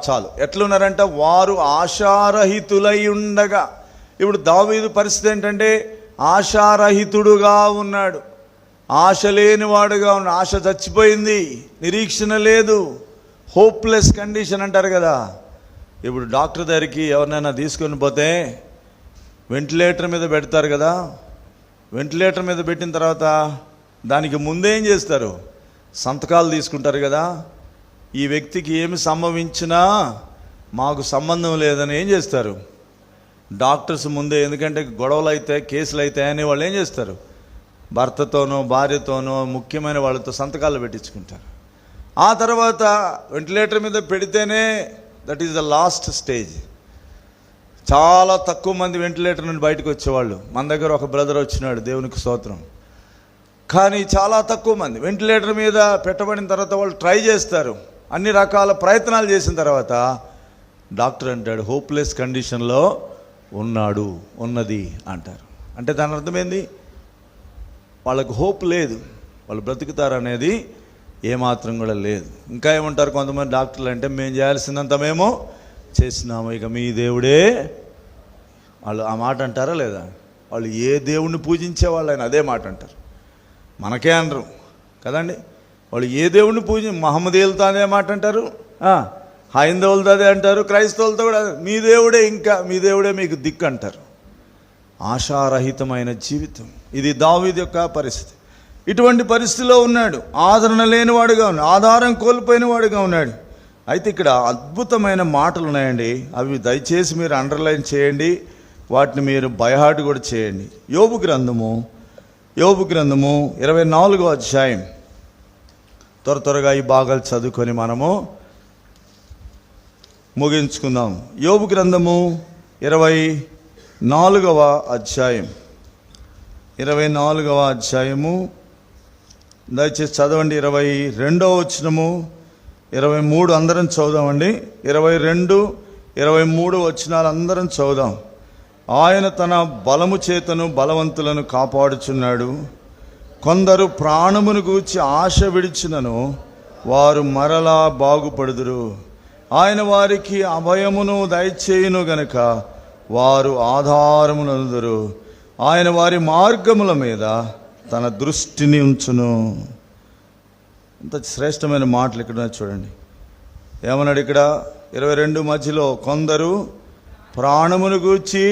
చాలు. ఎట్లున్నారంట? వారు ఆశారహితులై ఉండగా. ఇప్పుడు దావీదు పరిస్థితి ఏంటంటే ఆశారహితుడుగా ఉన్నాడు, ఆశ లేనివాడుగా ఉన్నాడు. ఆశ చచ్చిపోయింది, నిరీక్షణ లేదు, హోప్లెస్ కండిషన్ అంటారు కదా. ఇప్పుడు డాక్టర్ దగ్గరికి ఎవరినైనా తీసుకొని పోతే వెంటిలేటర్ మీద పెడతారు కదా. వెంటిలేటర్ మీద పెట్టిన తర్వాత దానికి ముందేం చేస్తారు? సంతకాలు తీసుకుంటారు కదా. ఈ వ్యక్తికి ఏమి సంభవించినా మాకు సంబంధం లేదని ఏం చేస్తారు డాక్టర్స్ ముందే? ఎందుకంటే గొడవలు అయితే, కేసులు అయితే అని వాళ్ళు ఏం చేస్తారు? భర్తతోనో భార్యతోనో ముఖ్యమైన వాళ్ళతో సంతకాలు పెట్టించుకుంటారు. ఆ తర్వాత వెంటిలేటర్ మీద పెడితేనే that is the last stage. చాలా తక్కువ మంది వెంటిలేటర్ నుండి బయటకు వచ్చేవాళ్ళు. మన దగ్గర ఒక బ్రదర్ వచ్చినాడు, దేవునికి స్తోత్రం. కానీ చాలా తక్కువ మంది వెంటిలేటర్ మీద పెట్టబడిన తర్వాత వాళ్ళు ట్రై చేస్తారు, అన్ని రకాల ప్రయత్నాలు చేసిన తర్వాత డాక్టర్ అంటాడు హోప్లెస్ కండిషన్లో ఉన్నాడు, ఉన్నది అంటారు. అంటే దాని అర్థం ఏంది? వాళ్ళకు హోప్ లేదు, వాళ్ళు బ్రతుకుతారనేది ఏమాత్రం కూడా లేదు. ఇంకా ఏమంటారు కొంతమంది డాక్టర్లు అంటే, మేము చేయాల్సినంత మేము చేసినాము, ఇక మీ దేవుడే. వాళ్ళు ఆ మాట అంటారా లేదా? వాళ్ళు ఏ దేవుణ్ణి పూజించే వాళ్ళైనా అదే మాట అంటారు, మనకే అనరు కదండి. వాళ్ళు ఏ దేవుణ్ణి మహమ్మదీయులతో అదే మాట అంటారు, హైందవులతో అదే అంటారు, క్రైస్తవులతో కూడా మీ దేవుడే, ఇంకా మీ దేవుడే మీకు దిక్కు అంటారు. ఆశారహితమైన జీవితం, ఇది దావీదు యొక్క పరిస్థితి. ఇటువంటి పరిస్థితిలో ఉన్నాడు, ఆదరణ లేనివాడుగా ఉన్నాడు, ఆధారం కోల్పోయిన వాడుగా ఉన్నాడు. అయితే ఇక్కడ అద్భుతమైన మాటలు ఉన్నాయండి, అవి దయచేసి మీరు అండర్లైన్ చేయండి, వాటిని మీరు బైహార్ట్ కూడా చేయండి. యోబు గ్రంథము 24వ అధ్యాయం. త్వరగా ఈ భాగాలు చదువుకొని మనము ముగించుకుందాం. యోబు గ్రంథము 24వ అధ్యాయం, 24వ అధ్యాయము దయచేసి చదవండి. 22వ వచనము, 23 అందరం చదువుదామండి. 22, 23 వచనాలు అందరం చదువుదాం. ఆయన తన బలము చేతను బలవంతులను కాపాడుచున్నాడు. కొందరు ప్రాణమును గూర్చి ఆశ విడిచినను వారు మరలా బాగుపడుదురు. ఆయన వారికి అభయమును దయచేయును గనుక వారు ఆధారమునందురు. ఆయన వారి మార్గముల మీద తన దృష్టిని ఉంచును. ఇంత శ్రేష్టమైన మాటలు ఇక్కడ చూడండి. ఏమన్నాడు ఇక్కడ 22 మధ్యలో? కొందరు ప్రాణమును గూర్చి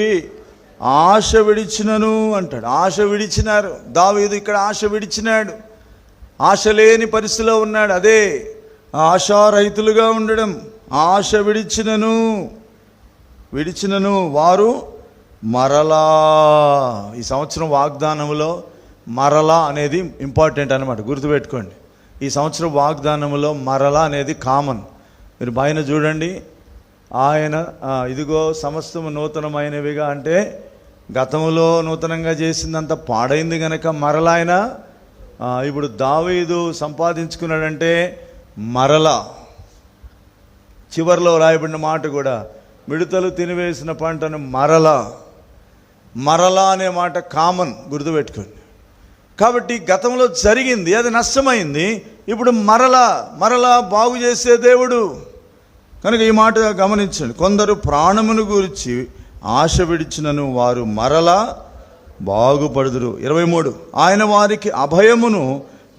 ఆశ విడిచినను అంటాడు. ఆశ విడిచినారు. దావీదు ఇక్కడ ఆశ విడిచినాడు, ఆశ లేని పరిస్థితిలో ఉన్నాడు. అదే ఆశారహితులుగా ఉండడం. ఆశ విడిచినను వారు మరలా. ఈ సంవత్సరం వాగ్దానములో మరలా అనేది ఇంపార్టెంట్ అన్నమాట, గుర్తుపెట్టుకోండి. ఈ సంవత్సరం వాగ్దానములో మరలా అనేది కామన్. మీరు పైన చూడండి, ఆయన ఇదిగో సమస్తము నూతనమైనవిగా అంటే గతములో నూతనంగా చేసిందంత పాడైంది గనక మరలా ఆయన ఇప్పుడు దావీదు సంపాదించుకున్నాడంటే మరలా. చివరిలో రాయబడిన మాట కూడా, మిడతలు తినివేసిన పంటను మరలా అనే మాట కామన్, గుర్తుపెట్టుకోండి. కాబట్టి గతంలో జరిగింది, అది నష్టమైంది, ఇప్పుడు మరలా బాగు చేసే దేవుడు కనుక ఈ మాట గమనించండి. కొందరు ప్రాణమును గురించి ఆశ విడిచినను వారు మరలా బాగుపడుదురు. 23 ఆయన వారికి అభయమును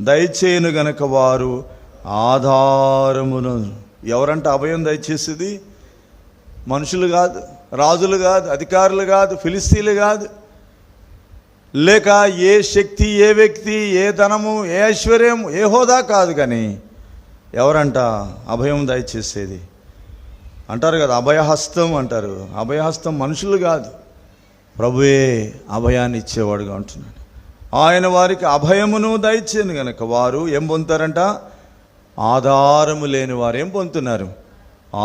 దయచేయును గనక వారు ఆధారమును. ఎవరంట అభయం దయచేసేది? మనుషులు కాదు, రాజులు కాదు, అధికారులు కాదు, ఫిలిస్తీన్లు కాదు, లేక ఏ శక్తి, ఏ వ్యక్తి, ఏ ధనము, ఏ ఐశ్వర్యం, ఏ హోదా కాదు. కానీ ఎవరంట అభయం దయచేసేది? అంటారు కదా అభయహస్తం అంటారు. అభయహస్తం మనుషులు కాదు, ప్రభువే అభయాన్ని ఇచ్చేవాడుగా ఉంటున్నాడు. ఆయన వారికి అభయమును దయచేయను గనక వారు ఏం పొందుతారంట? ఆధారము లేని వారు ఏం పొందుతున్నారు?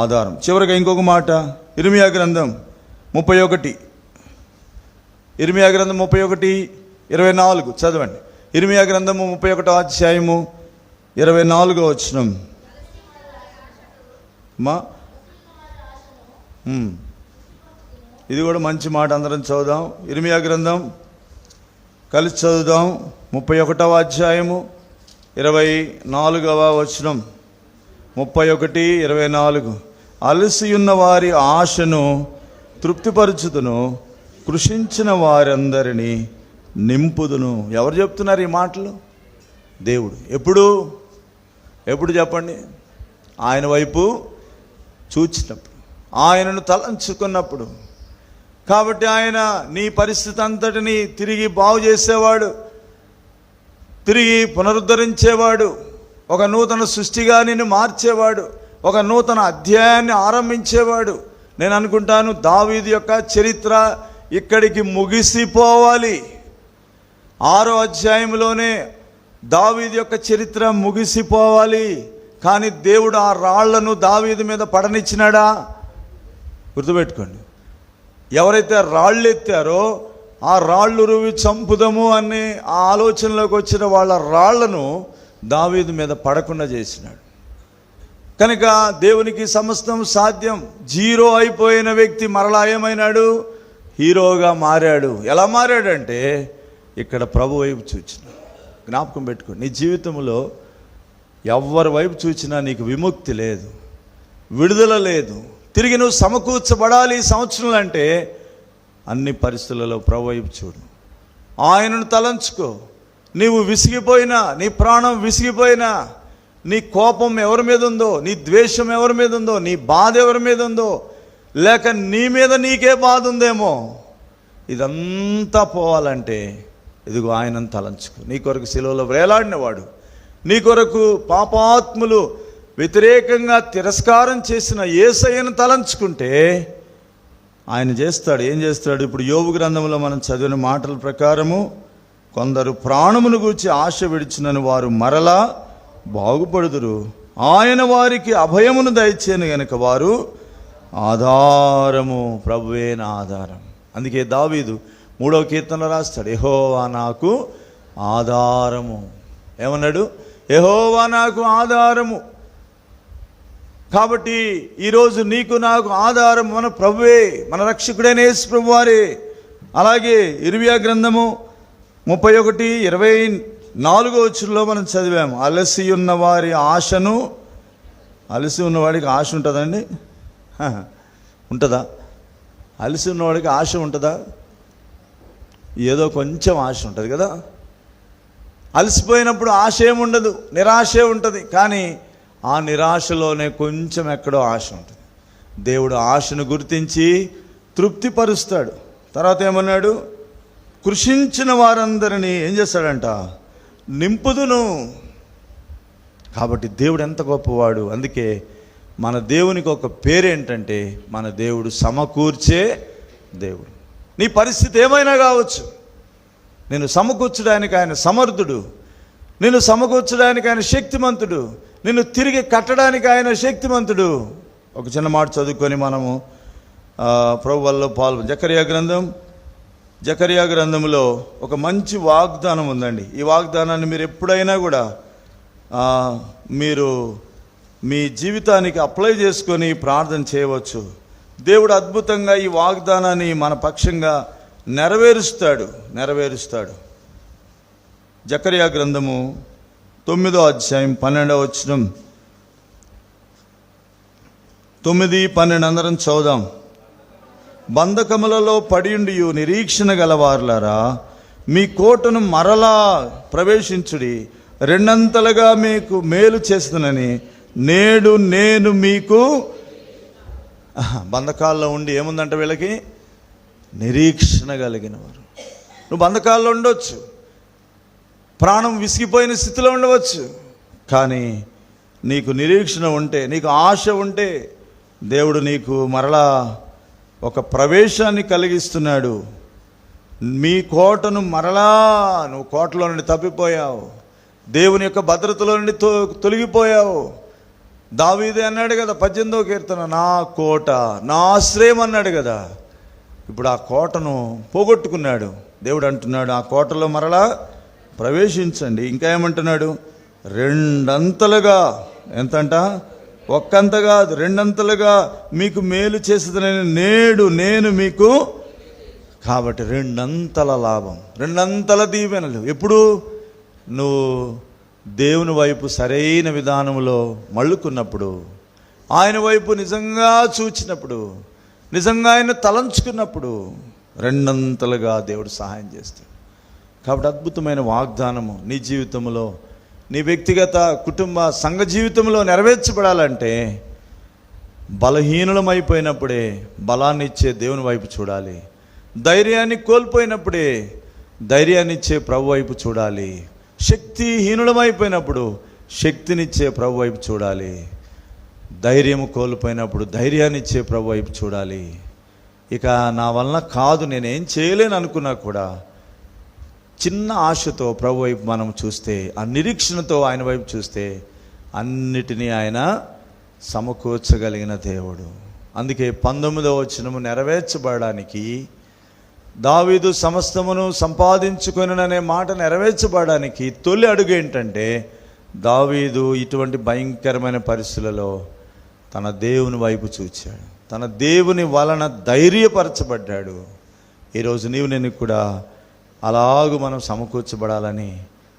ఆధారం. చివరిగా ఇంకొక మాట, ఇర్మియా గ్రంథం 31, ఇర్మియా గ్రంథం 31:24 చదవండి. ఇర్మియా గ్రంథము 31వ అధ్యాయము 24వ వచనం. ఇది కూడా మంచి మాట, అందరం చదువుదాం. ఇర్మియా గ్రంథం కలిసి చదువుదాం. 31వ అధ్యాయము 24వ వచనం. 31:24. అలసియున్న వారి ఆశను తృప్తిపరచుదును, కృషించిన వారందరినీ నింపుదును. ఎవరు చెప్తున్నారు ఈ మాటలు? దేవుడు. ఎప్పుడు చెప్పండి? ఆయన వైపు చూచినప్పుడు, ఆయనను తలంచుకున్నప్పుడు. కాబట్టి ఆయన నీ పరిస్థితి అంతటిని తిరిగి బాగు చేసేవాడు, తిరిగి పునరుద్ధరించేవాడు, ఒక నూతన సృష్టిగా నిన్ను మార్చేవాడు, ఒక నూతన అధ్యాయాన్ని ఆరంభించేవాడు. నేను అనుకుంటాను దావీదు యొక్క చరిత్ర ఇక్కడికి ముగిసిపోవాలి. 6వ అధ్యాయంలోనే దావీదు యొక్క చరిత్ర ముగిసిపోవాలి. కానీ దేవుడు ఆ రాళ్లను దావీదు మీద పడనిచ్చినాడా? గుర్తుపెట్టుకోండి. ఎవరైతే రాళ్ళు ఎత్తారో ఆ రాళ్ళు రువి చంపుదము అనే ఆ ఆలోచనలోకి వచ్చిన వాళ్ళ రాళ్లను దావీదు మీద పడకుండా చేసినాడు. కనుక దేవునికి సమస్తం సాధ్యం. 0 అయిపోయిన వ్యక్తి మరలా ఏమైనాడు? హీరోగా మారాడు. ఎలా మారాడంటే ఇక్కడ ప్రభు వైపు చూచినాడు. జ్ఞాపకం పెట్టుకో, నీ జీవితంలో ఎవరి వైపు చూచినా నీకు విముక్తి లేదు, విడుదల లేదు. తిరిగి నువ్వు సమకూర్చబడాలి ఈ సంవత్సరంలో అంటే అన్ని పరిస్థితులలో ప్రభు వైపు చూడు, ఆయనను తలంచుకో. నీవు విసిగిపోయినా, నీ ప్రాణం విసిగిపోయినా, నీ కోపం ఎవరి మీద ఉందో, నీ ద్వేషం ఎవరి మీద ఉందో, నీ బాధ ఎవరి మీద ఉందో, లేక నీ మీద నీకే బాధ ఉందేమో, ఇదంతా పోవాలంటే ఇదిగో ఆయనను తలంచుకో. నీ కొరకు శిలువలో వేలాడినవాడు, నీ కొరకు పాపాత్ములు వ్యతిరేకంగా తిరస్కారం చేసిన యేసయ్యను తలంచుకుంటే ఆయన చేస్తాడు. ఏం చేస్తాడు? ఇప్పుడు యోబు గ్రంథంలో మనం చదివిన మాటల ప్రకారము కొందరు ప్రాణమును గూర్చి ఆశ విడిచినను వారు మరలా బాగుపడుదురు. ఆయన వారికి అభయమును దయచేయను గనుక వారు ఆధారము, ప్రభువే నా ఆధారం. అందుకే దావీదు 3వ కీర్తనలో రాస్తాడు, యెహోవా నాకు ఆధారము. ఏమన్నాడు? యెహోవా నాకు ఆధారము. కాబట్టి ఈరోజు నీకు నాకు ఆధారం మన ప్రభువే, మన రక్షకుడైన యేసు ప్రభువారే. అలాగే ఇర్మియా గ్రంథము 31:24 వచనంలో మనం చదివాము, అలసి ఉన్న వారి ఆశను. అలసి ఉన్నవాడికి ఆశ ఉంటుందండి? ఉంటుందా? అలసి ఉన్నవాడికి ఆశ ఉంటుందా? ఏదో కొంచెం ఆశ ఉంటుంది కదా. అలసిపోయినప్పుడు ఆశ ఏముండదు, నిరాశే ఉంటుంది. కానీ ఆ నిరాశలోనే కొంచెం ఎక్కడో ఆశ ఉంటుంది. దేవుడు ఆశను గుర్తించి తృప్తిపరుస్తాడు. తర్వాత ఏమన్నాడు? కృషించిన వారందరినీ ఏం చేస్తాడంట? నింపుదును. కాబట్టి దేవుడు ఎంత గొప్పవాడు. అందుకే మన దేవునికి ఒక పేరేంటంటే మన దేవుడు సమకూర్చే దేవుడు. నీ పరిస్థితి ఏమైనా కావచ్చు, నేను సమకూర్చడానికి ఆయన సమర్థుడు, నిన్ను సమకూర్చడానికి ఆయన శక్తిమంతుడు, నిన్ను తిరిగి కట్టడానికి ఆయన శక్తిమంతుడు. ఒక చిన్న మాట చదువుకొని మనము ప్రభు వల్ల జకర్యా గ్రంథంలో ఒక మంచి వాగ్దానం ఉందండి. ఈ వాగ్దానాన్ని మీరు ఎప్పుడైనా కూడా మీరు మీ జీవితానికి అప్లై చేసుకొని ప్రార్థన చేయవచ్చు. దేవుడు అద్భుతంగా ఈ వాగ్దానాన్ని మన పక్షంగా నెరవేరుస్తాడు. జకర్యా గ్రంథము 9వ అధ్యాయం 12వ వచనం, 9-12 అందరం చదువుదాం. బంధకములలో పడియుండియు నిరీక్షణ గలవారులారా, మీ కోటను మరలా ప్రవేశించుడి, రెండంతలుగా మీకు మేలు చేస్తునని నేడు నేను మీకు. బంధకాల్లో ఉండి ఏముందంట వీళ్ళకి? నిరీక్షణ కలిగిన వారు. నువ్వు బంధకాల్లో ఉండవచ్చు, ప్రాణం విసిగిపోయిన స్థితిలో ఉండవచ్చు, కానీ నీకు నిరీక్షణ ఉంటే, నీకు ఆశ ఉంటే దేవుడు నీకు మరలా ఒక ప్రవేశాన్ని కలిగిస్తున్నాడు. మీ కోటను మరలా, నువ్వు కోటలో నుండి తప్పిపోయావు, దేవుని యొక్క భద్రతలో నుండి తొలగిపోయావు. దావీదే అన్నాడు కదా 18వ కీర్తన, నా కోట నా ఆశ్రయం అన్నాడు కదా. ఇప్పుడు ఆ కోటను పోగొట్టుకున్నాడు. దేవుడు అంటున్నాడు, ఆ కోటలో మరలా ప్రవేశించండి. ఇంకా ఏమంటున్నాడు? రెండంతలుగా, ఎంతంట? ఒక్కంతగా, రెండంతలుగా మీకు మేలు చేసేదని నేడు నేను మీకు. కాబట్టి రెండంతల లాభం, రెండంతల దీవెనలు. ఎప్పుడు నువ్వు దేవుని వైపు సరైన విధానంలో మళ్ళుకున్నప్పుడు, ఆయన వైపు నిజంగా చూచినప్పుడు, నిజంగా ఆయన తలంచుకున్నప్పుడు రెండంతలుగా దేవుడు సహాయం చేస్తాడు. కాబట్టి అద్భుతమైన వాగ్దానము నీ జీవితంలో, నీ వ్యక్తిగత కుటుంబ సంఘ జీవితంలో నెరవేర్చబడాలంటే బలహీనులమైపోయినప్పుడే బలాన్ని ఇచ్చే దేవుని వైపు చూడాలి. ధైర్యాన్ని కోల్పోయినప్పుడే ధైర్యాన్ని ఇచ్చే ప్రభు వైపు చూడాలి. శక్తిహీనులమైపోయినప్పుడు శక్తినిచ్చే ప్రభు వైపు చూడాలి. ధైర్యము కోల్పోయినప్పుడు ధైర్యాన్ని ఇచ్చే ప్రభు వైపు చూడాలి. ఇక నా వలన కాదు, నేనేం చేయలేను అనుకున్నా కూడా చిన్న ఆశతో ప్రభు వైపు మనం చూస్తే, ఆ నిరీక్షణతో ఆయన వైపు చూస్తే అన్నిటినీ ఆయన సమకూర్చగలిగిన దేవుడు. అందుకే 19వ వచనము నెరవేర్చబడడానికి, దావీదు సమస్తమును సంపాదించుకొనుననే మాట నెరవేర్చబడడానికి తొలి అడుగు ఏంటంటే, దావీదు ఇటువంటి భయంకరమైన పరిస్థితులలో తన దేవుని వైపు చూచాడు, తన దేవుని వలన ధైర్యపరచబడ్డాడు. ఈరోజు నీవు నేను కూడా అలాగూ మనం సమకూర్చబడాలని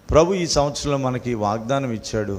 ప్రభు ఈ సంవత్సరంలో మనకి వాగ్దానం ఇచ్చాడు.